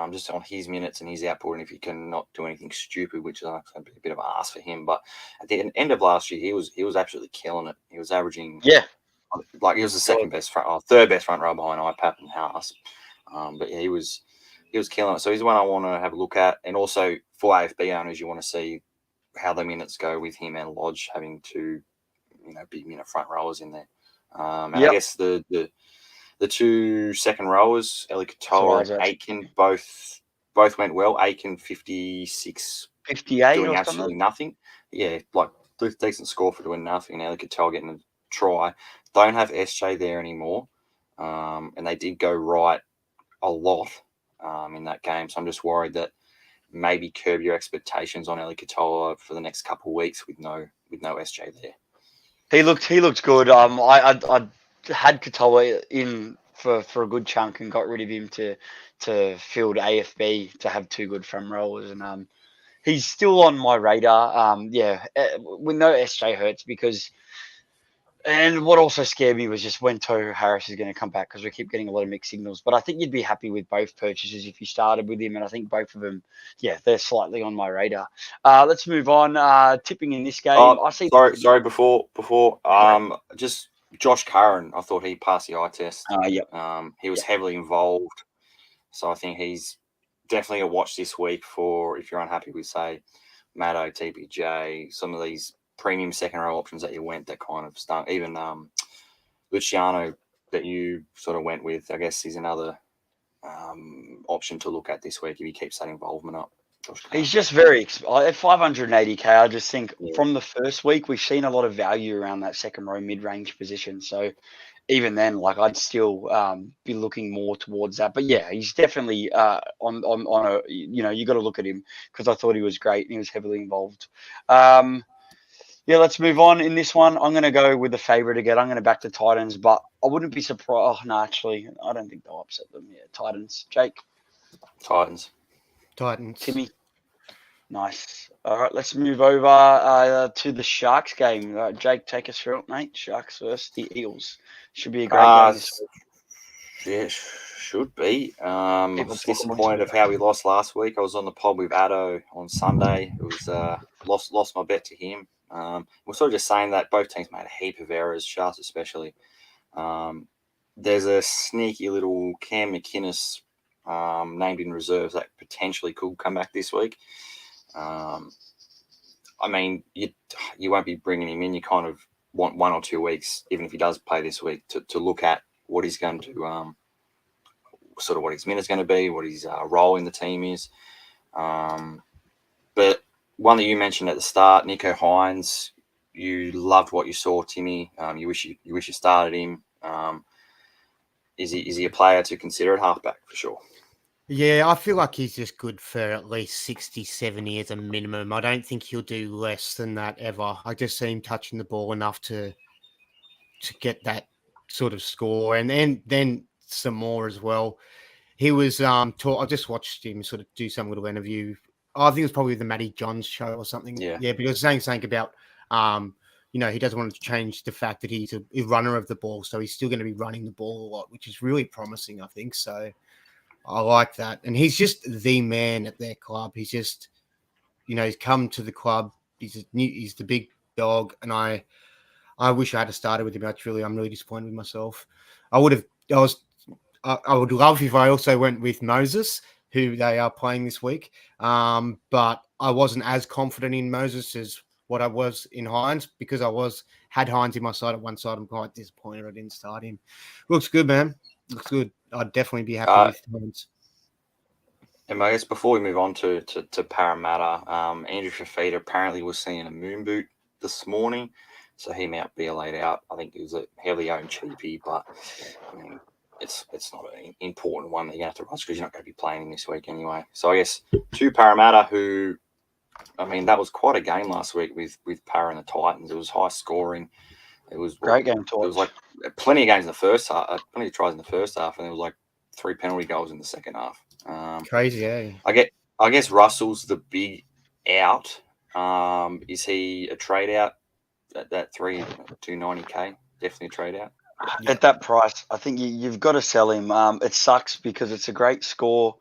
Just on his minutes and his output, and if he can not do anything stupid, which is a bit of an ask for him. But at the end of last year, he was absolutely killing it. He was averaging, he was the third best front row behind IPAP and House. But yeah, he was killing it. So he's one I want to have a look at, and also for AFB owners, you want to see how the minutes go with him and Lodge having two, big minute front rowers in there. I guess the two second rowers, Eli Katoa and Aiken, both went well. Aiken 56, 58, doing absolutely nothing. Yeah, like decent score for doing nothing. And Eli Katoa getting a try. Don't have SJ there anymore, and they did go right a lot in that game. So I'm just worried that maybe curb your expectations on Eli Katoa for the next couple of weeks with no SJ there. He looked good. I had Katoa in for a good chunk and got rid of him to field AFB to have two good front rowers, and he's still on my radar. We know SJ hurts because And what also scared me was just when Tohu Harris is going to come back, because we keep getting a lot of mixed signals. But I think you'd be happy with both purchases if you started with him. And I think both of them, yeah, they're slightly on my radar. Let's move on. Tipping in this game. I see. Sorry. Before, just Josh Curran. I thought he passed the eye test. Yep. He was heavily involved, so I think he's definitely a watch this week for if you're unhappy with, say, Maddo, TPJ, some of these premium second row options that you went that kind of stunk. Even Luciano that you sort of went with, I guess, is another option to look at this week if he keeps that involvement up. He's just very at 580k. I just think from the first week we've seen a lot of value around that second row mid-range position. So even then, like, I'd still be looking more towards that. But yeah, he's definitely on a, you got to look at him, because I thought he was great and he was heavily involved. Yeah, let's move on. In this one, I'm going to go with the favourite again. I'm going to back the Titans, but I wouldn't be surprised. Oh, no, actually, I don't think they'll upset them. Yeah, Titans. Jake? Titans. Timmy? Nice. All right, let's move over to the Sharks game. Jake, take us through it, mate. Sharks versus the Eels. Should be a great game this week. Yeah, should be. I was disappointed of how we lost last week. I was on the pod with Addo on Sunday. It was lost my bet to him. We're sort of just saying that both teams made a heap of errors, Sharks especially. There's a sneaky little Cam McInnes named in reserves that potentially could come back this week. I mean, you won't be bringing him in. You kind of want 1 or 2 weeks, even if he does play this week, to look at what he's going to sort of what his minute's going to be, what his role in the team is. But one that you mentioned at the start, Nico Hines, you loved what you saw, Timmy. You wish you started him. Is he a player to consider at halfback for sure? Yeah, I feel like he's just good for at least 60, 70 as a minimum. I don't think he'll do less than that ever. I just see him touching the ball enough to get that sort of score, and then some more as well. He was I just watched him sort of do some little interview. I think it was probably the Matty Johns show or something. Yeah, but he was saying something about he doesn't want to change the fact that he's a runner of the ball, so he's still going to be running the ball a lot, which is really promising, I think. So I like that. And he's just the man at their club. He's just, he's come to the club. He's the big dog. And I wish I had started with him. I'm really disappointed with myself. I would love if I also went with Moses, who they are playing this week. But I wasn't as confident in Moses as what I was in Hines, because I had Hines in my side at one side. I'm quite disappointed I didn't start him. Looks good, man. Looks good. I'd definitely be happy with Hines. And I guess before we move on to Parramatta, Andrew Fafita apparently was seeing a moon boot this morning, so he might be laid out. I think it was a heavily owned cheapie, but I mean, it's not an important one that you have to rush because you're not going to be playing him this week anyway. So I guess to Parramatta, who, I mean, that was quite a game last week with Parra and the Titans. It was high scoring. It was great game to watch. It was like plenty of games in the first half, plenty of tries in the first half, and there was like 3 penalty goals in the second half. Crazy, eh? I guess Russell's the big out. Is he a trade out at that 290k? Definitely a trade out. At that price, I think you've got to sell him. It sucks because it's a great score.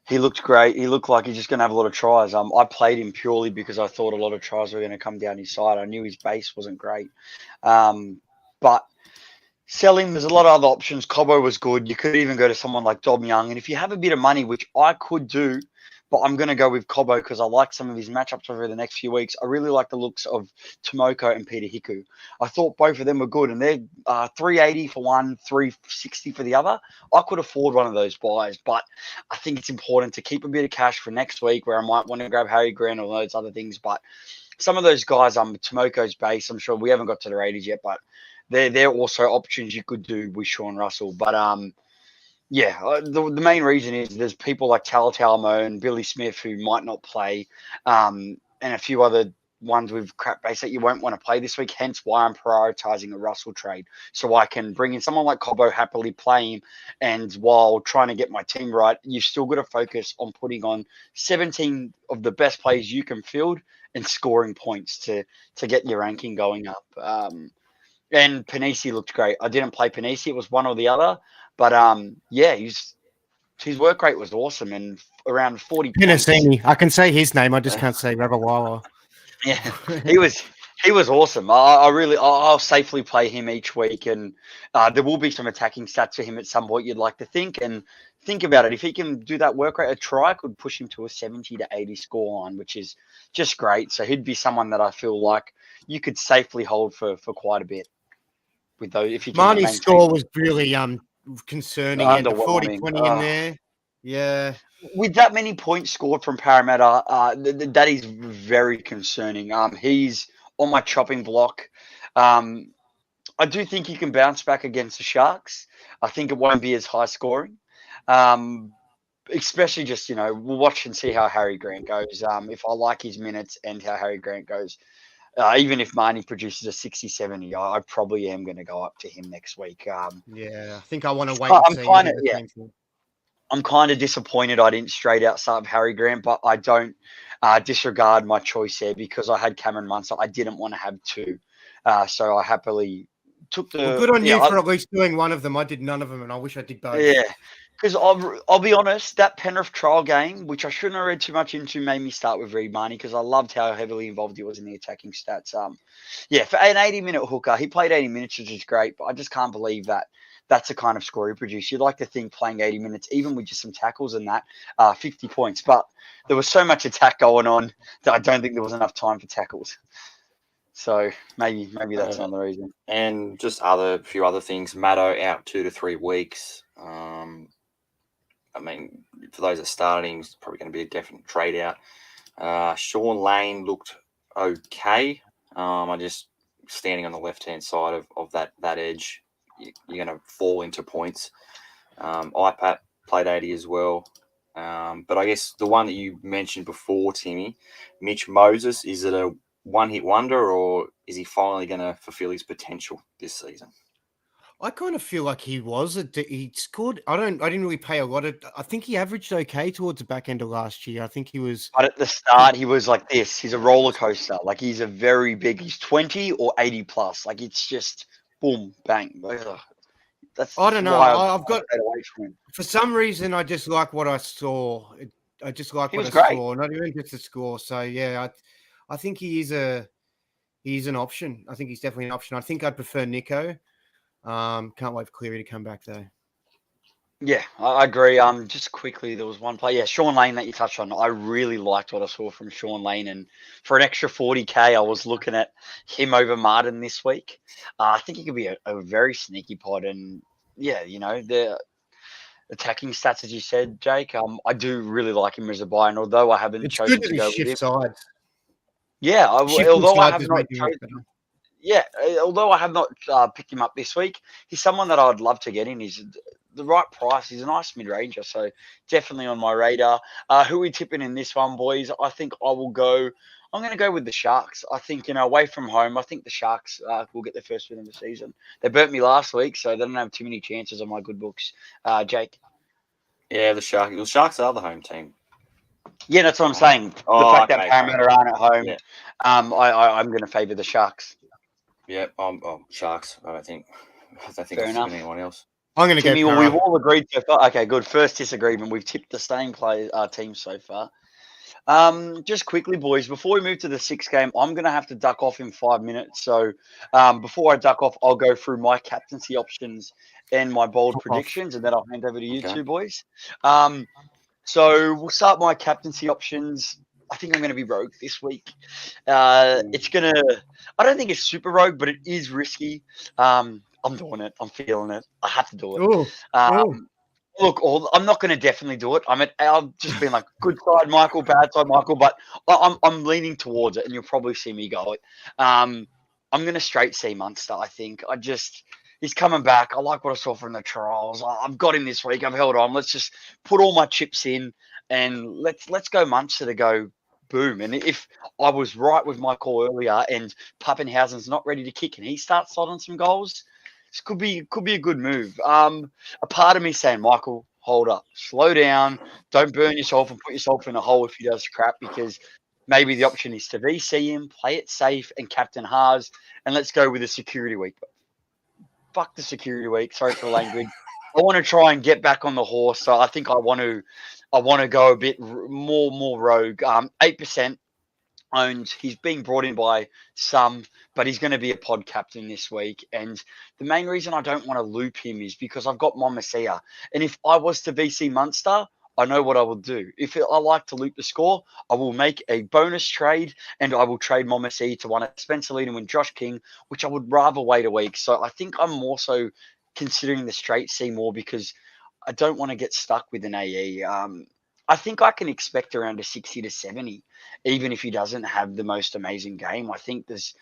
He looked great. He looked like he's just going to have a lot of tries. I played him purely because I thought a lot of tries were going to come down his side. I knew his base wasn't great. But sell him. There's a lot of other options. Cobbo was good. You could even go to someone like Dom Young. And if you have a bit of money, which I could do, but I'm going to go with Cobbo because I like some of his matchups over the next few weeks. I really like the looks of Tomoko and Peter Hiku. I thought both of them were good, and they're 380 for one, 360 for the other. I could afford one of those buys, but I think it's important to keep a bit of cash for next week where I might want to grab Harry Grant or those other things. But some of those guys, Tomoko's base, I'm sure we haven't got to the Raiders yet, but they're also options you could do with Sean Russell. But yeah, the main reason is there's people like Talatau and Billy Smith who might not play, and a few other ones with crap base that you won't want to play this week. Hence why I'm prioritizing a Russell trade, so I can bring in someone like Cobbo, happily play him, and while trying to get my team right, you've still got to focus on putting on 17 of the best players you can field and scoring points to get your ranking going up. And Panisi looked great. I didn't play Panisi; it was one or the other. But his work rate was awesome, and around 40 points. Panasini. I can say his name. I just can't say Rabbitohs. Yeah, he was awesome. I'll safely play him each week, and there will be some attacking stats for him at some point. You'd like to think, and think about it. If he can do that work rate, a try could push him to a 70 to 80 score line, which is just great. So he'd be someone that I feel like you could safely hold for quite a bit with those. If you can Marnie's score was really concerning. He had the 40-20 in there. Yeah. With that many points scored from Parramatta, that is very concerning. He's on my chopping block. I do think he can bounce back against the Sharks. I think it won't be as high scoring. Especially just, we'll watch and see how Harry Grant goes. If I like his minutes and how Harry Grant goes, even if Marnie produces a 60-70, I probably am going to go up to him next week. I think I want to wait and see. I'm kind of disappointed I didn't straight out start Harry Grant, but I don't disregard my choice there because I had Cameron Munster. I didn't want to have two. So I happily took the... Well, good on you for at least doing one of them. I did none of them, and I wish I did both. Yeah, because I'll be honest, that Penrith trial game, which I shouldn't have read too much into, made me start with Reid Marnie because I loved how heavily involved he was in the attacking stats. For an 80-minute hooker, he played 80 minutes, which is great, but I just can't believe that that's the kind of score he produced. You'd like to think playing 80 minutes, even with just some tackles and that, 50 points. But there was so much attack going on that I don't think there was enough time for tackles. So maybe that's another reason. And just a few other things. Maddo out 2 to 3 weeks. I mean, for those that are starting, it's probably going to be a definite trade out. Sean Lane looked okay. I just standing on the left-hand side of that edge, you're going to fall into points. IPAT played 80 as well. But I guess the one that you mentioned before, Timmy, Mitch Moses, is it a one-hit wonder or is he finally going to fulfill his potential this season? I kind of feel like he was. He scored. I didn't really pay a lot of. I think he averaged okay towards the back end of last year. I think he was. But at the start, he was like this. He's a roller coaster. Like he's a very big. He's 20 or 80 plus. Like it's just boom, bang. That's. I don't know. I've got. For some reason, I just like what I saw. I just like what I saw. Not even just the score. So yeah, I think he's an option. I think he's definitely an option. I think I'd prefer Nico. Can't wait for Cleary to come back though. Yeah, I agree. Just quickly, there was one play. Yeah, Sean Lane that you touched on. I really liked what I saw from Sean Lane, and for an extra 40K, I was looking at him over Martin this week. I think he could be a very sneaky pod, and yeah, the attacking stats, as you said, Jake. I do really like him as a buy, and although I haven't chosen to go with him, sides. Yeah, although I have not. Yeah, although I have not picked him up this week, he's someone that I would love to get in. He's the right price. He's a nice mid-ranger, so definitely on my radar. Who are we tipping in this one, boys? I think I'm going to go with the Sharks. I think, away from home, I think the Sharks will get their first win of the season. They burnt me last week, so they don't have too many chances on my good books. Jake? Yeah, the Sharks are the home team. Yeah, that's what I'm saying. The fact that Parramatta aren't at home, yeah. I'm going to favour the Sharks. Yeah, Sharks. I don't think it's anyone else. I'm going to go. We've all agreed so far. Okay, good. First disagreement. We've tipped the same team so far. Just quickly, boys, before we move to the 6th game, I'm going to have to duck off in 5 minutes. So before I duck off, I'll go through my captaincy options and my bold predictions, and then I'll hand over to you two boys. So we'll start my captaincy options. I think I'm going to be rogue this week. I don't think it's super rogue, but it is risky. I'm doing it. I'm feeling it. I have to do it. Look, I'm not going to definitely do it. I'm just being like good side Michael, bad side Michael, but I'm leaning towards it, and you'll probably see me go it. I'm going to straight see Munster. I think he's coming back. I like what I saw from the trials. I've got him this week. I've held on. Let's just put all my chips in, and let's go Munster to go. Boom. And if I was right with my call earlier and Pappenhausen's not ready to kick and he starts slotting some goals, this could be a good move. A part of me saying, Michael, hold up, slow down, don't burn yourself and put yourself in a hole if he does crap, because maybe the option is to VC him, play it safe and captain Haas, and let's go with a security week. fuck the security week. Sorry for the language. I want to try and get back on the horse. So I think I want to go a bit more rogue. 8% owned. He's being brought in by some, but he's going to be a pod captain this week. And the main reason I don't want to loop him is because I've got Momasia. And if I was to VC Munster, I know what I will do. If I like to loop the score, I will make a bonus trade and I will trade Momasia to one of Spencer Leadham and Josh King, which I would rather wait a week. So I think I'm more so considering the straight C more because I don't want to get stuck with an AE. I think I can expect around a 60 to 70, even if he doesn't have the most amazing game. I think this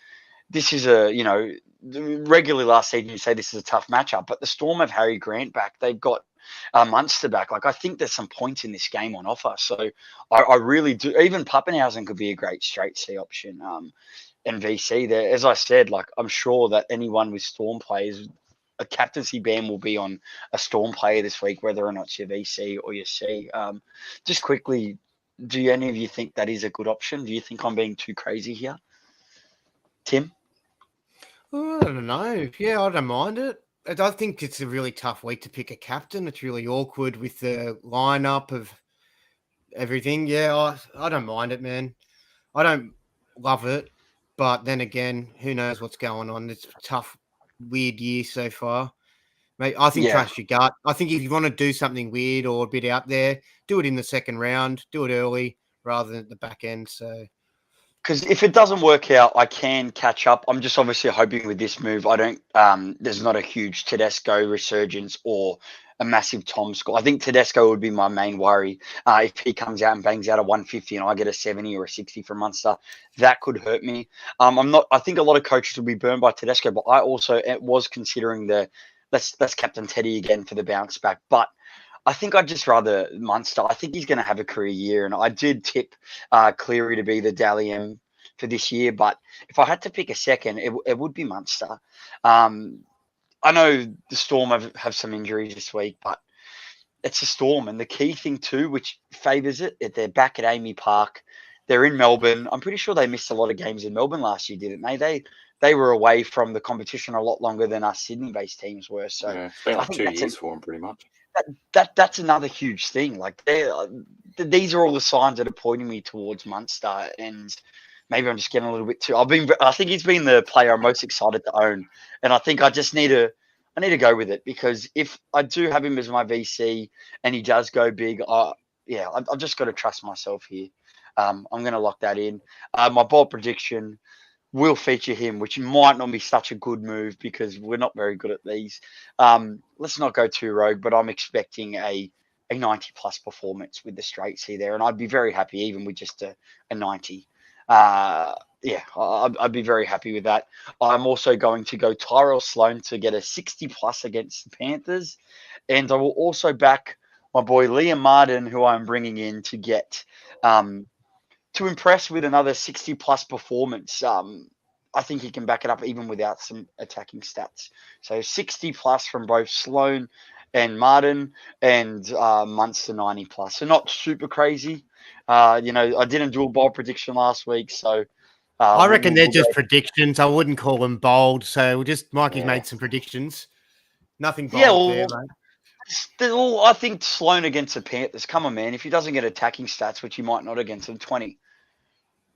is regularly last season you say this is a tough matchup, but the Storm have Harry Grant back. They've got Munster back. Like, I think there's some points in this game on offer. So I really do. Even Pappenhausen could be a great straight C option. And VC there, as I said, like, I'm sure that anyone with Storm players, a captaincy ban will be on a Storm player this week, whether or not it's your VC or your C. Just quickly, do any of you think that is a good option? Do you think I'm being too crazy here? Tim? I don't know. Yeah, I don't mind it. I think it's a really tough week to pick a captain. It's really awkward with the lineup of everything. Yeah, I don't mind it, man. I don't love it. But then again, who knows what's going on? It's a tough, weird year so far. Mate, I think trust your gut. I think if you want to do something weird or a bit out there, do it in the second round. Do it early rather than at the back end. So, because if it doesn't work out, I can catch up. I'm just obviously hoping with this move, I don't. There's not a huge Tedesco resurgence or a massive Tom score. I think Tedesco would be my main worry. If he comes out and bangs out a 150 and I get a 70 or a 60 from Munster, that could hurt me. I think a lot of coaches will be burned by Tedesco, but I also was considering let's captain Teddy again for the bounce back. But I think I'd just rather Munster. I think he's going to have a career year, and I did tip Cleary to be the Dally M for this year. But if I had to pick a second, it would be Munster. I know the Storm have some injuries this week, but it's a Storm. And the key thing too, which favours it, they're back at Amy Park. They're in Melbourne. I'm pretty sure they missed a lot of games in Melbourne last year, didn't they? They were away from the competition a lot longer than us Sydney-based teams were. So yeah, it's been like 2 years for them, pretty much. That's another huge thing. Like, these are all the signs that are pointing me towards Munster, and maybe I'm just getting a little bit too. I think he's been the player I'm most excited to own, and I think I just need to go with it, because if I do have him as my VC and he does go big, I've just got to trust myself here. I'm going to lock that in. My bold prediction will feature him, which might not be such a good move because we're not very good at these. Let's not go too rogue, but I'm expecting a 90-plus performance with the straight C there, and I'd be very happy even with just a 90. I'd be very happy with that. I'm also going to go Tyrell Sloan to get a 60-plus against the Panthers, and I will also back my boy Liam Martin, who I'm bringing in to get to impress with another 60-plus performance. I think he can back it up even without some attacking stats. So 60-plus from both Sloan and Martin, and Munster 90-plus. So not super crazy. I didn't do a bold prediction last week, so I reckon they're just predictions. I wouldn't call them bold. So Mikey's made some predictions. Nothing bold there, mate. I think Sloan against the Panthers. Come on, man. If he doesn't get attacking stats, which he might not against them, 20.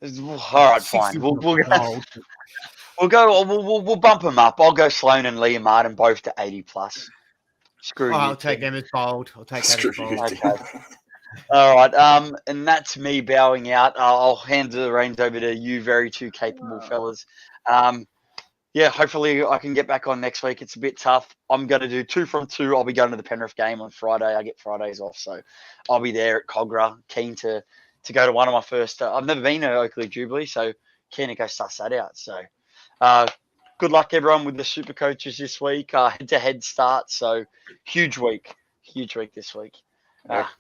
All right, fine. We'll bump him up. I'll go Sloan and Liam Martin both to 80-plus. Screw you. I'll take them as bold. I'll take that as bold. Okay. All right. And that's me bowing out. I'll hand the reins over to you, very two capable fellas. Hopefully I can get back on next week. It's a bit tough. I'm going to do 2 from 2. I'll be going to the Penrith game on Friday. I get Fridays off, so I'll be there at Cogra, keen to go to one of my first. I've never been to Oakley Jubilee, so keen to go suss that out. So good luck, everyone, with the super coaches this week. Head-to-head start, so huge week this week.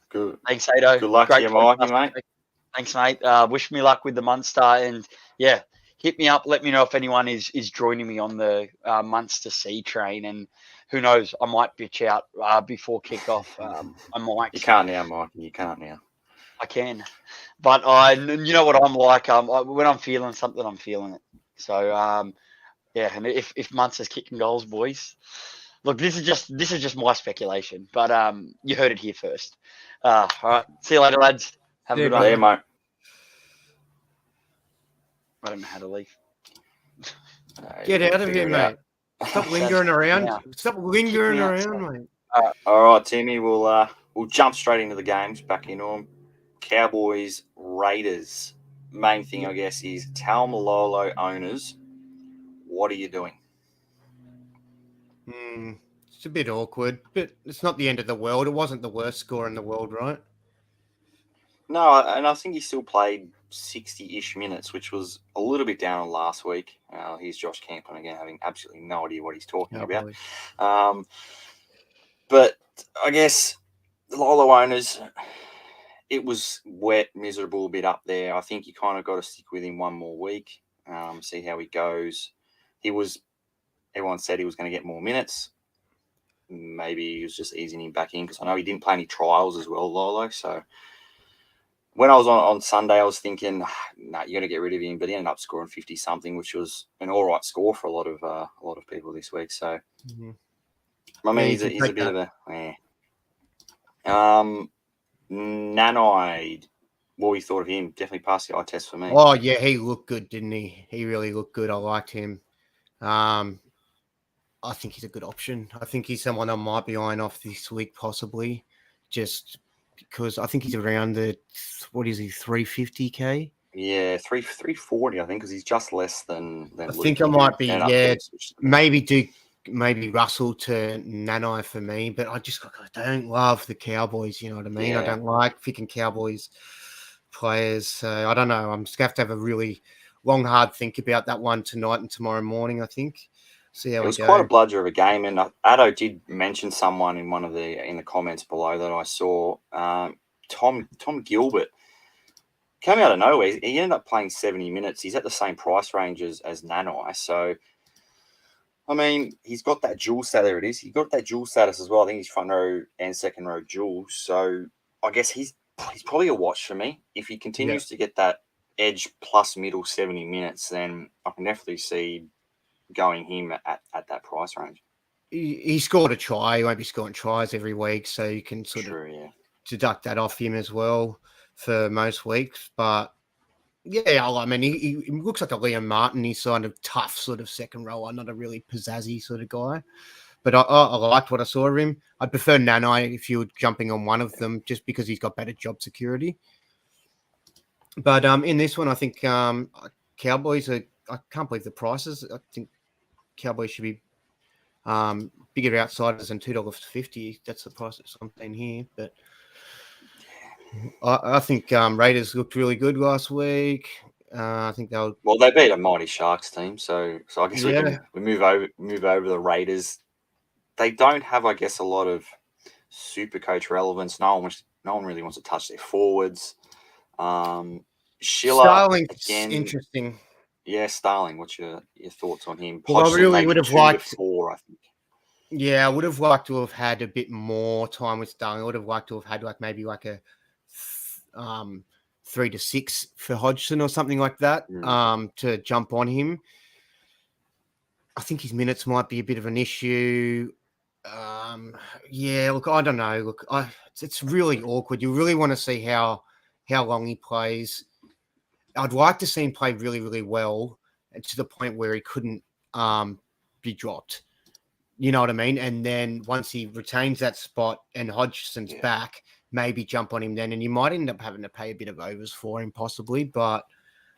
Good. Thanks, Ado. Good luck to you, Mikey, mate. Thanks, mate. Wish me luck with the Munster, and hit me up. Let me know if anyone is joining me on the Munster C train, and who knows, I might bitch out before kickoff. I might. You can't now, Mikey. You can't now. I can, but you know what I'm like. When I'm feeling something, I'm feeling it. So Yeah, and if Munster's kicking goals, boys, look, this is just my speculation, but you heard it here first. All right, see you later, lads. Have a good one. Yeah, mate. I don't know how to leave. Get out of here, mate. Stop lingering around. Yeah. Stop lingering around, mate. All right, Timmy. We'll jump straight into the games. Back in on Cowboys Raiders. Main thing, I guess, is Taumalolo owners. What are you doing? It's a bit awkward, but it's not the end of the world. It wasn't the worst score in the world, right? No, and I think he still played 60-ish minutes, which was a little bit down on last week. Here's Josh Campen again, having absolutely no idea what he's talking about. But I guess the Lolo owners, it was wet, miserable, a bit up there. I think you kind of got to stick with him one more week, see how he goes. Everyone said he was going to get more minutes. Maybe he was just easing him back in because I know he didn't play any trials as well, Lolo. So when I was on Sunday, I was thinking, nah, you got to get rid of him. But he ended up scoring 50-something, which was an all right score for a lot of people this week. So, I mean, he's a bit of a. Nanai, what we thought of him? Definitely passed the eye test for me. Oh yeah, he looked good, didn't he? He really looked good. I liked him. I think he's a good option. I think he's someone I might be eyeing off this week, possibly, just because I think he's around the 350k. Yeah, 340, I think, because he's just less than. I think I might be. Yeah, maybe Russell to Nanai for me, but I don't love the Cowboys. You know what I mean? Yeah. I don't like picking Cowboys players. So I don't know. I'm just going to have a really long, hard think about that one tonight and tomorrow morning, I think. See how it was quite a bludger of a game, and Addo did mention someone in the comments below that I saw. Tom Gilbert came out of nowhere. He ended up playing 70 minutes. He's at the same price range as Nanai. So, I mean, he's got that dual status. There it is. He got that dual status as well. I think he's front row and second row dual. So, I guess he's probably a watch for me. If he continues to get that edge plus middle 70 minutes, then I can definitely see going him at that price range. He scored a try. He won't be scoring tries every week, so you can sort of deduct that off him as well for most weeks. But yeah, I mean, he looks like a Liam Martin. He's sort of tough sort of second rower, not a really pizzazzy sort of guy. But I liked what I saw of him. I'd prefer Nanai if you were jumping on one of them, just because he's got better job security. But in this one, I think Cowboys are. I can't believe the prices. I think Cowboys should be bigger outsiders than $2.50. That's the price that I'm saying here. But I think Raiders looked really good last week. I think they'll. Well, they beat a mighty Sharks team, so I guess we move over the Raiders. They don't have, I guess, a lot of SuperCoach relevance. No one really wants to touch their forwards. Schiller Starling's again, interesting. Yeah, Starling. What's your thoughts on him? Well, I really would have liked 4, I think. Yeah, I would have liked to have had a bit more time with Starling. I would have liked to have had maybe a 3 to 6 for Hodgson or something like that to jump on him. I think his minutes might be a bit of an issue. Look, I don't know. Look, it's really awkward. You really want to see how long he plays. I'd like to see him play really, really well and to the point where he couldn't be dropped. You know what I mean? And then once he retains that spot and Hodgson's back, maybe jump on him then. And you might end up having to pay a bit of overs for him possibly. But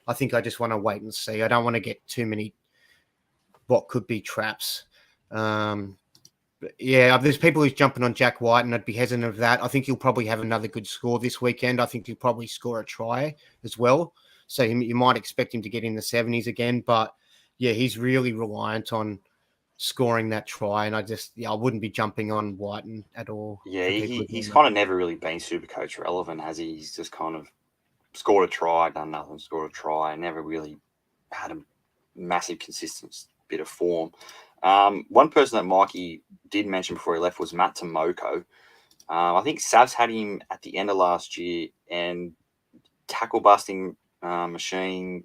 I think I just want to wait and see. I don't want to get too many what could be traps. There's people who's jumping on Jack White, and I'd be hesitant of that. I think he'll probably have another good score this weekend. I think he'll probably score a try as well. So you might expect him to get in the 70s again. But, he's really reliant on scoring that try. And I wouldn't be jumping on White at all. Yeah, he's kind of never really been SuperCoach relevant, has he? He's just kind of scored a try, done nothing, scored a try, never really had a massive consistent bit of form. One person that Mikey did mention before he left was Matt Tomoko. I think Savs had him at the end of last year, and tackle busting machine,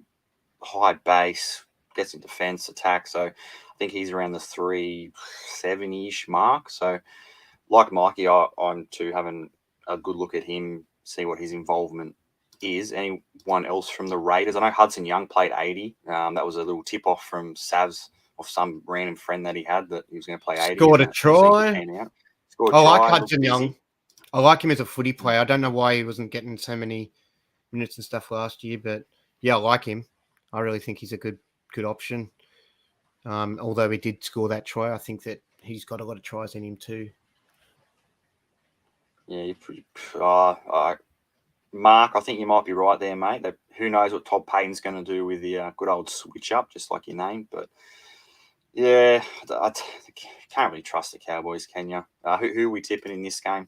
high base, gets in defence, attack. So I think he's around the 370-ish mark. So like Mikey, I'm too having a good look at him, see what his involvement is. Anyone else from the Raiders? I know Hudson Young played 80. That was a little tip-off from Savs off some random friend that he had that he was going to play 80. Scored a try. Scored a I try. like Hudson Young. I like him as a footy player. I don't know why he wasn't getting so many minutes and stuff last year, but yeah, I like him. I really think he's a good option. Although he did score that try, I think that he's got a lot of tries in him too. Yeah, you're pretty. Mark, I think you might be right there, mate. Who knows what Todd Payton's going to do with the good old switch up, just like your name. But yeah, I can't really trust the Cowboys, can you? Who are we tipping in this game,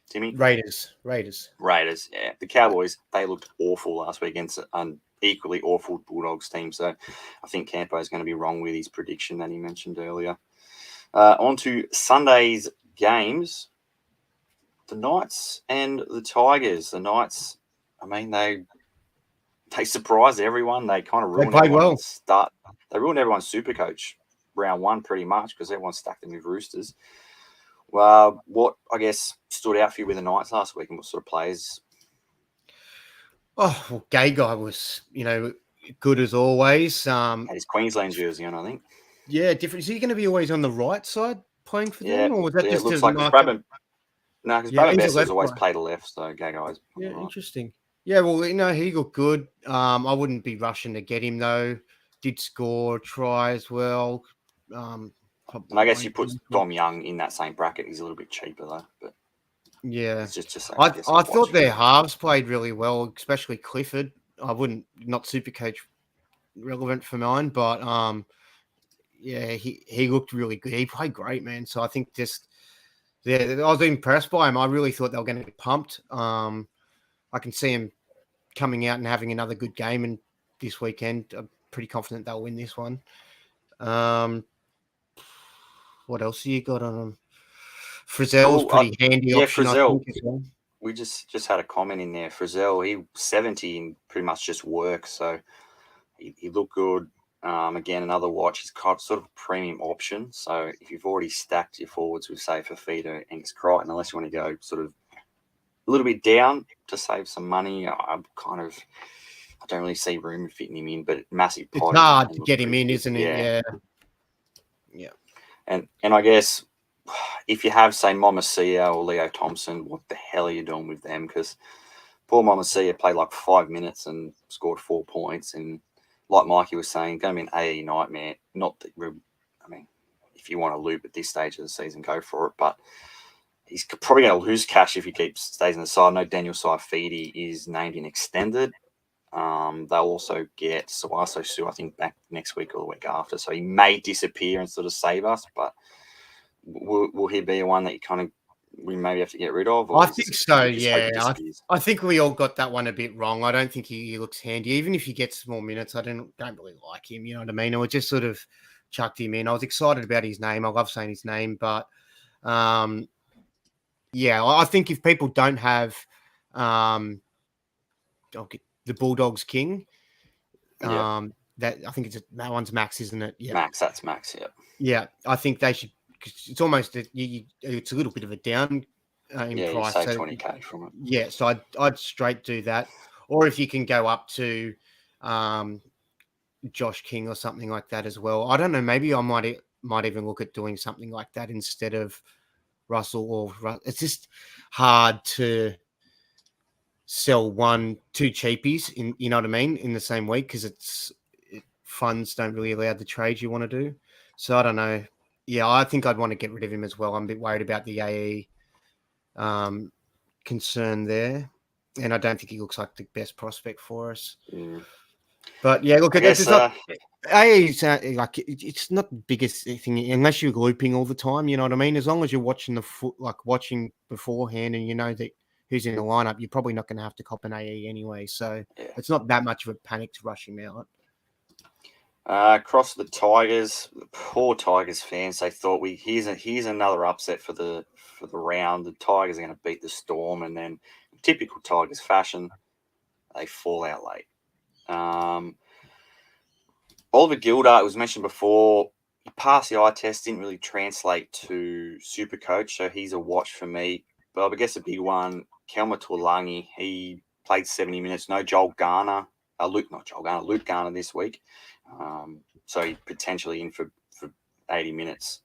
Timmy? Raiders. Yeah, the Cowboys, they looked awful last week against an equally awful Bulldogs team. So I think Campo's going to be wrong with his prediction that he mentioned earlier. On to Sunday's games. The Knights and the Tigers. The Knights, I mean, they surprised everyone. They kind of ruined everyone's start. They ruined everyone's SuperCoach round one pretty much because everyone stacked them with Roosters. Well, what, I guess, stood out for you with the Knights last week and what sort of players? Oh, well, Gay Guy was, good as always. Had his Queensland jersey on, I think. Yeah, different. Is he going to be always on the right side playing for them? Or was that just it looks like Brabham. No, because Brabham Best has always played left, so Gay Guy's. Yeah, right. Interesting. Yeah, well, he looked good. I wouldn't be rushing to get him, though. Did score, try as well. And I guess you put Dom Young in that same bracket. He's a little bit cheaper, though. But yeah. It's just I thought their halves played really well, especially Clifford. I wouldn't, not SuperCoach relevant for mine, but yeah, he looked really good. He played great, man. So I think I was impressed by him. I really thought they were going to get pumped. I can see him coming out and having another good game and this weekend. I'm pretty confident they'll win this one. What else have you got on him? Frizzell's pretty handy option. Frizzell. We just had a comment in there. Frizzell, he 70 and pretty much just works. So he looked good. Again, another watch. He's got sort of a premium option. So if you've already stacked your forwards with, say, Fafita and Crichton, unless you want to go sort of a little bit down to save some money, I don't really see room fitting him in, but massive pot. It's hard to get him in, isn't it? Yeah. And I guess if you have, say, Momasia or Leo Thompson, what the hell are you doing with them? Because poor Momasia played like 5 minutes and scored 4 points. And like Mikey was saying, going to be an AE nightmare. Not that if you want to loop at this stage of the season, go for it. But he's probably going to lose cash if he stays on the side. I know Daniel Saifidi is named in extended. They'll also get Sawaso Su, I think, back next week or the week after. So he may disappear and sort of save us. But will he be one that we maybe have to get rid of? I think so, yeah. I think we all got that one a bit wrong. I don't think he looks handy. Even if he gets more minutes, I don't really like him. You know what I mean? I just sort of chucked him in. I was excited about his name. I love saying his name. But, yeah, I think if people don't have the Bulldogs King, that I think that one's Max, isn't it? Yeah. Max, that's Max, yeah. Yeah, I think they should. It's almost it's a little bit of a down in price. You save 20K from it. Yeah, so I'd straight do that. Or if you can go up to Josh King or something like that as well. I don't know. Maybe I might even look at doing something like that instead of Russell it's just hard to sell 1-2 cheapies in, you know what I mean, in the same week because funds don't really allow the trades you want to do. So I don't know. Yeah, I think I'd want to get rid of him as well. I'm a bit worried about the AE concern there. And I don't think he looks like the best prospect for us. Mm. But yeah, look, AE's it's not the biggest thing unless you're looping all the time. You know what I mean? As long as you're watching watching beforehand and you know that who's in the lineup, you're probably not going to have to cop an AE anyway. So it's not that much of a panic to rush him out. Across the Tigers, the poor Tigers fans, they thought here's another upset for the round. The Tigers are going to beat the Storm, and then in typical Tigers fashion, they fall out late. Oliver Gilder, it was mentioned before, he passed the eye test, didn't really translate to SuperCoach, so he's a watch for me. But I guess a big one, Kelma Tuolangi, he played 70 minutes. No Luke Garner this week. So he's potentially in for 80 minutes.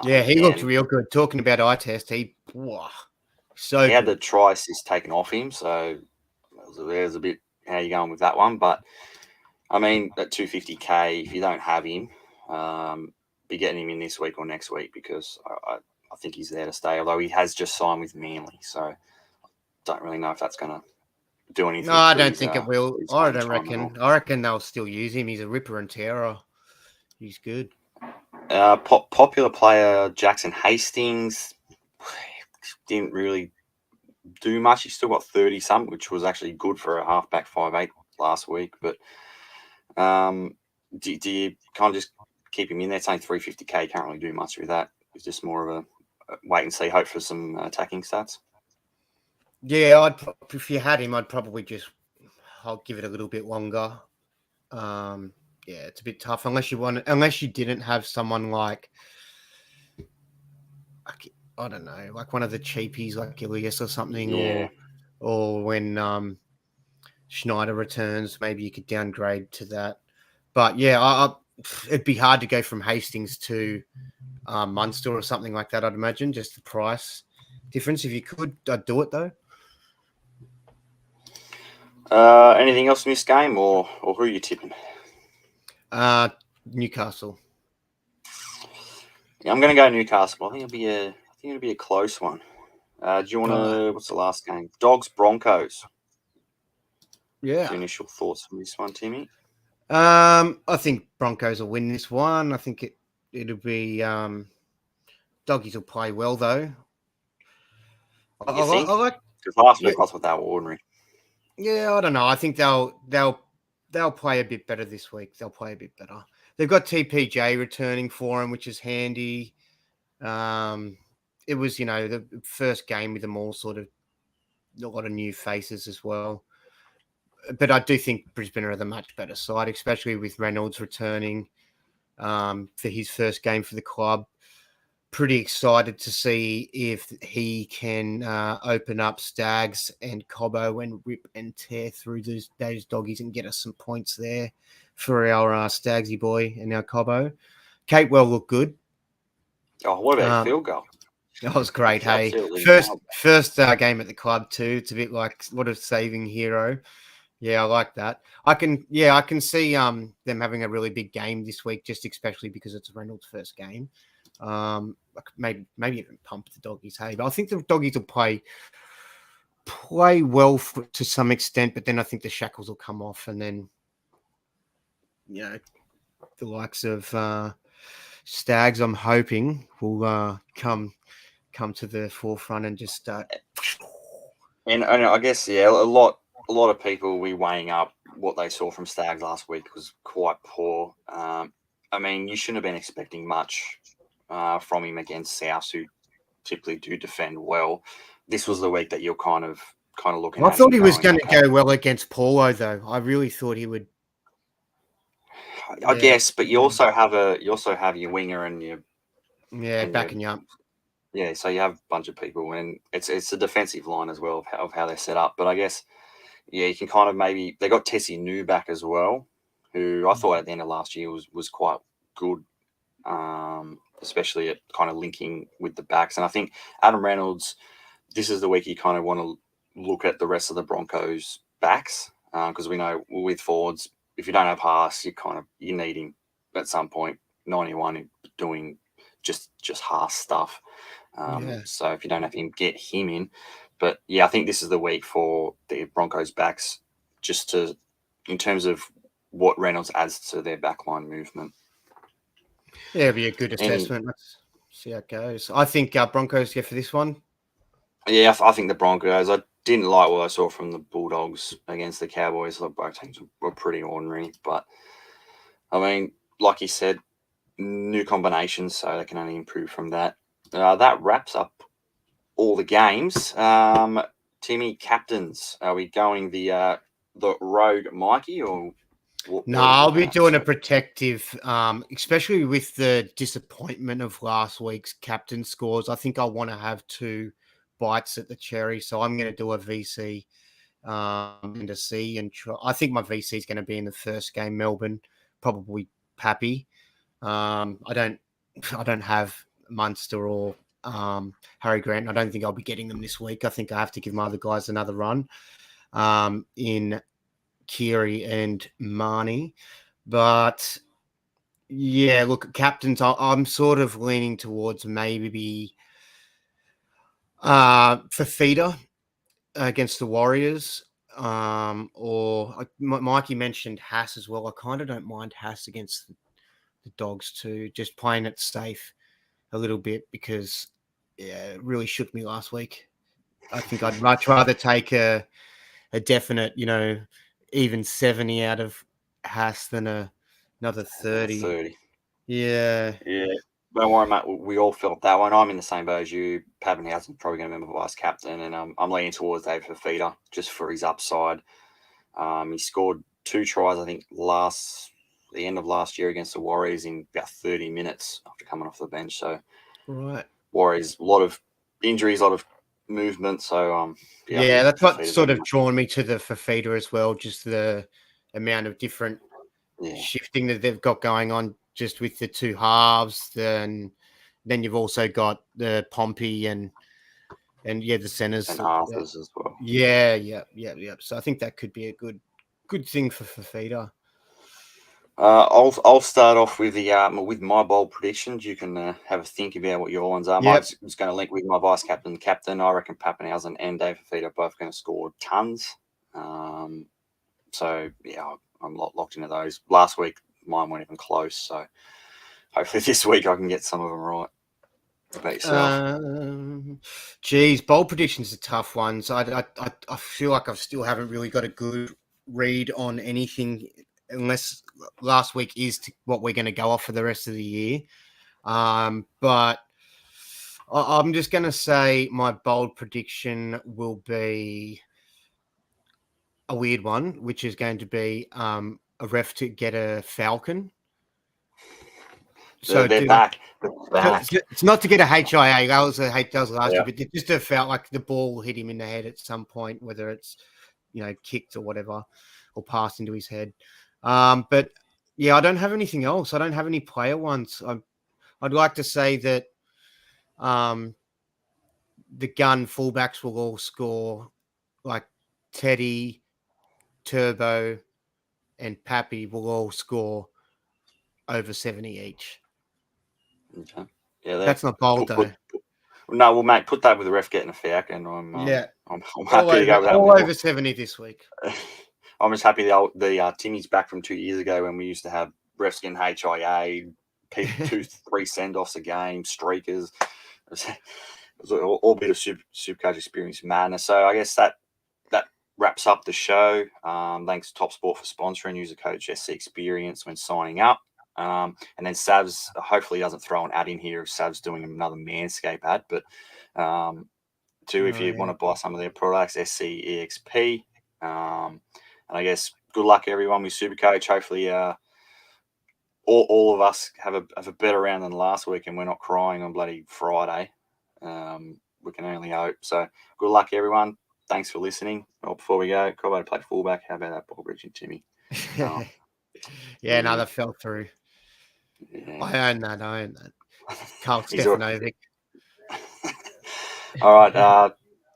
He looked real good. Talking about eye test, he had the try assist taken off him, so there's a bit how you going with that one. But I mean, at 250k, if you don't have him, be getting him in this week or next week, because I think he's there to stay. Although he has just signed with Manly, so don't really know if that's going to do anything. No, I don't think it will. I don't reckon. I reckon they'll still use him. He's a ripper and tearer. He's good. Popular player Jackson Hastings didn't really do much. He still got 30 something, which was actually good for a halfback 5'8" last week. But do you kind of just keep him in there? It's only 350k. You can't really do much with that. It's just more of a wait and see, hope for some attacking stats. Yeah, if you had him, I'll give it a little bit longer. It's a bit tough unless you didn't have someone like I don't know, like one of the cheapies like Ilias or something, or when Schneider returns, maybe you could downgrade to that. But it'd be hard to go from Hastings to Munster or something like that, I'd imagine, just the price difference. If you could, I'd do it though. Anything else in this game, or who are you tipping? Newcastle. Yeah, I'm going to go Newcastle. I think it'll be a close one. Do you want to? What's the last game? Dogs Broncos. Yeah. Initial thoughts on this one, Timmy? I think Broncos will win this one. I think it'll be Doggies will play well though. You think? Because last week I thought they were ordinary. Yeah, I don't know. I think they'll play a bit better this week. They'll play a bit better. They've got TPJ returning for them, which is handy. It was, the first game with them all sort of a lot of new faces as well. But I do think Brisbane are the much better side, especially with Reynolds returning for his first game for the club. Pretty excited to see if he can open up Stags and Cobbo and rip and tear through those doggies and get us some points there for our Stagsy boy and our Cobbo. Capewell looked good. Oh, what about field goal? That was great, hey. First game at the club too. It's a bit like, what a saving hero. Yeah, I like that. I can see them having a really big game this week, just especially because it's Reynolds' first game. Maybe even pump the doggies, hey. But I think the doggies will play well to some extent, but then I think the shackles will come off, and then the likes of Stags, I'm hoping, will come to the forefront and just start. And I guess a lot of people will be weighing up what they saw from Stags last week was quite poor. I mean, you shouldn't have been expecting much from him against South, who typically do defend well. This was the week that you're kind of looking at. I thought he was going to go well against Paulo, though. I really thought he would. I guess, but you also have your winger and your backing you up. Yeah, so you have a bunch of people, and it's a defensive line as well of how they're set up. But I guess, you can kind of maybe they got Tessie New back as well, who I thought at the end of last year was quite good, especially at kind of linking with the backs. And I think Adam Reynolds, this is the week you kind of want to look at the rest of the Broncos backs, because we know with forwards, if you don't have Haas, you need him at some point. 91 doing just Haas stuff. So if you don't have him, get him in. But I think this is the week for the Broncos backs, in terms of what Reynolds adds to their backline movement. Yeah, it'll be a good assessment. Let's see how it goes. I think Broncos go for this one. Yeah, I think the Broncos. I didn't like what I saw from the Bulldogs against the Cowboys. Both teams were pretty ordinary. But, I mean, like you said, new combinations, so they can only improve from that. That wraps up all the games. Timmy, captains. Are we going the rogue Mikey, or No, I'll be doing a protective, especially with the disappointment of last week's captain scores. I think I want to have 2 bites at the cherry, so I'm going to do a VC and a C, and I think my VC is going to be in the first game, Melbourne, probably Pappy. I don't have Munster or Harry Grant. I don't think I'll be getting them this week. I think I have to give my other guys another run in Kiri and Marnie. But yeah, look, captains, I'm sort of leaning towards maybe Fafita against the Warriors. Or Mikey mentioned Haas as well. I kind of don't mind Haas against the Dogs too, just playing it safe a little bit because it really shook me last week. I think I'd much rather take a definite, even 70 out of Haas than another 30. Yeah. Don't worry, mate. We all felt that one. I'm in the same boat as you. Pappenhausen's probably going to be my vice captain, and I'm leaning towards David Fafita just for his upside. He scored 2 tries, I think, the end of last year against the Warriors in about 30 minutes after coming off the bench. So, right, Warriors, a lot of injuries, a lot of movement. So, yeah, that's what sort of drawn me to the Fafita as well. Just the amount of different shifting that they've got going on, just with the 2 halves. Then you've also got the Pompey and the centers and halves as well. Yeah. So I think that could be a good thing for Fafita. I'll start off with with my bold predictions. You can have a think about what your ones are. Yep. Mine's going to link with my vice captain. I reckon Pappenhausen and Dave Fafita are both going to score tons. So yeah, I'm locked into those. Last week mine weren't even close, so hopefully this week I can get some of them right. What about yourself? Geez, bold predictions are tough ones. I feel like I still haven't really got a good read on anything, unless last week is what we're going to go off for the rest of the year. But I'm just going to say my bold prediction will be a weird one, which is going to be a ref to get a falcon. So they're back. It's not to get a HIA. That was last year, but it just felt like the ball hit him in the head at some point, whether it's kicked or whatever, or passed into his head. But yeah, I don't have anything else. I don't have any player ones. I'd like to say that the gun fullbacks will all score, like Teddy, Turbo, and Pappy will all score over 70 each. Okay. Yeah, that's not bold though. No, well, mate, put that with the ref getting a falcon. I'm happy to go with that. All over 70 this week. I'm just happy the Timmy's back from 2 years ago when we used to have refs getting HIA, 2-3 send-offs a game, streakers. It was all bit of Supercoach experience madness. So I guess that wraps up the show. Thanks to Top Sport for sponsoring. Use the code SC Experience when signing up. And then Savs hopefully doesn't throw an ad in here if Savs doing another Manscaped ad. But if you want to buy some of their products, SCEXP. And I guess good luck everyone with Supercoach. Hopefully all of us have a better round than last week and we're not crying on bloody Friday. We can only hope. So good luck everyone. Thanks for listening. Well, before we go, Cobbo to play fullback. How about that, Paul Bridge and Timmy? That fell through. Yeah. I own that. Carl Stefanovic. All right.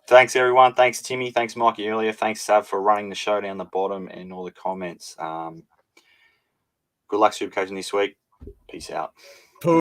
Thanks, everyone. Thanks, Timmy. Thanks, Mikey, earlier. Thanks, Sav, for running the show down the bottom and all the comments. Good luck, Supercoaching this week. Peace out.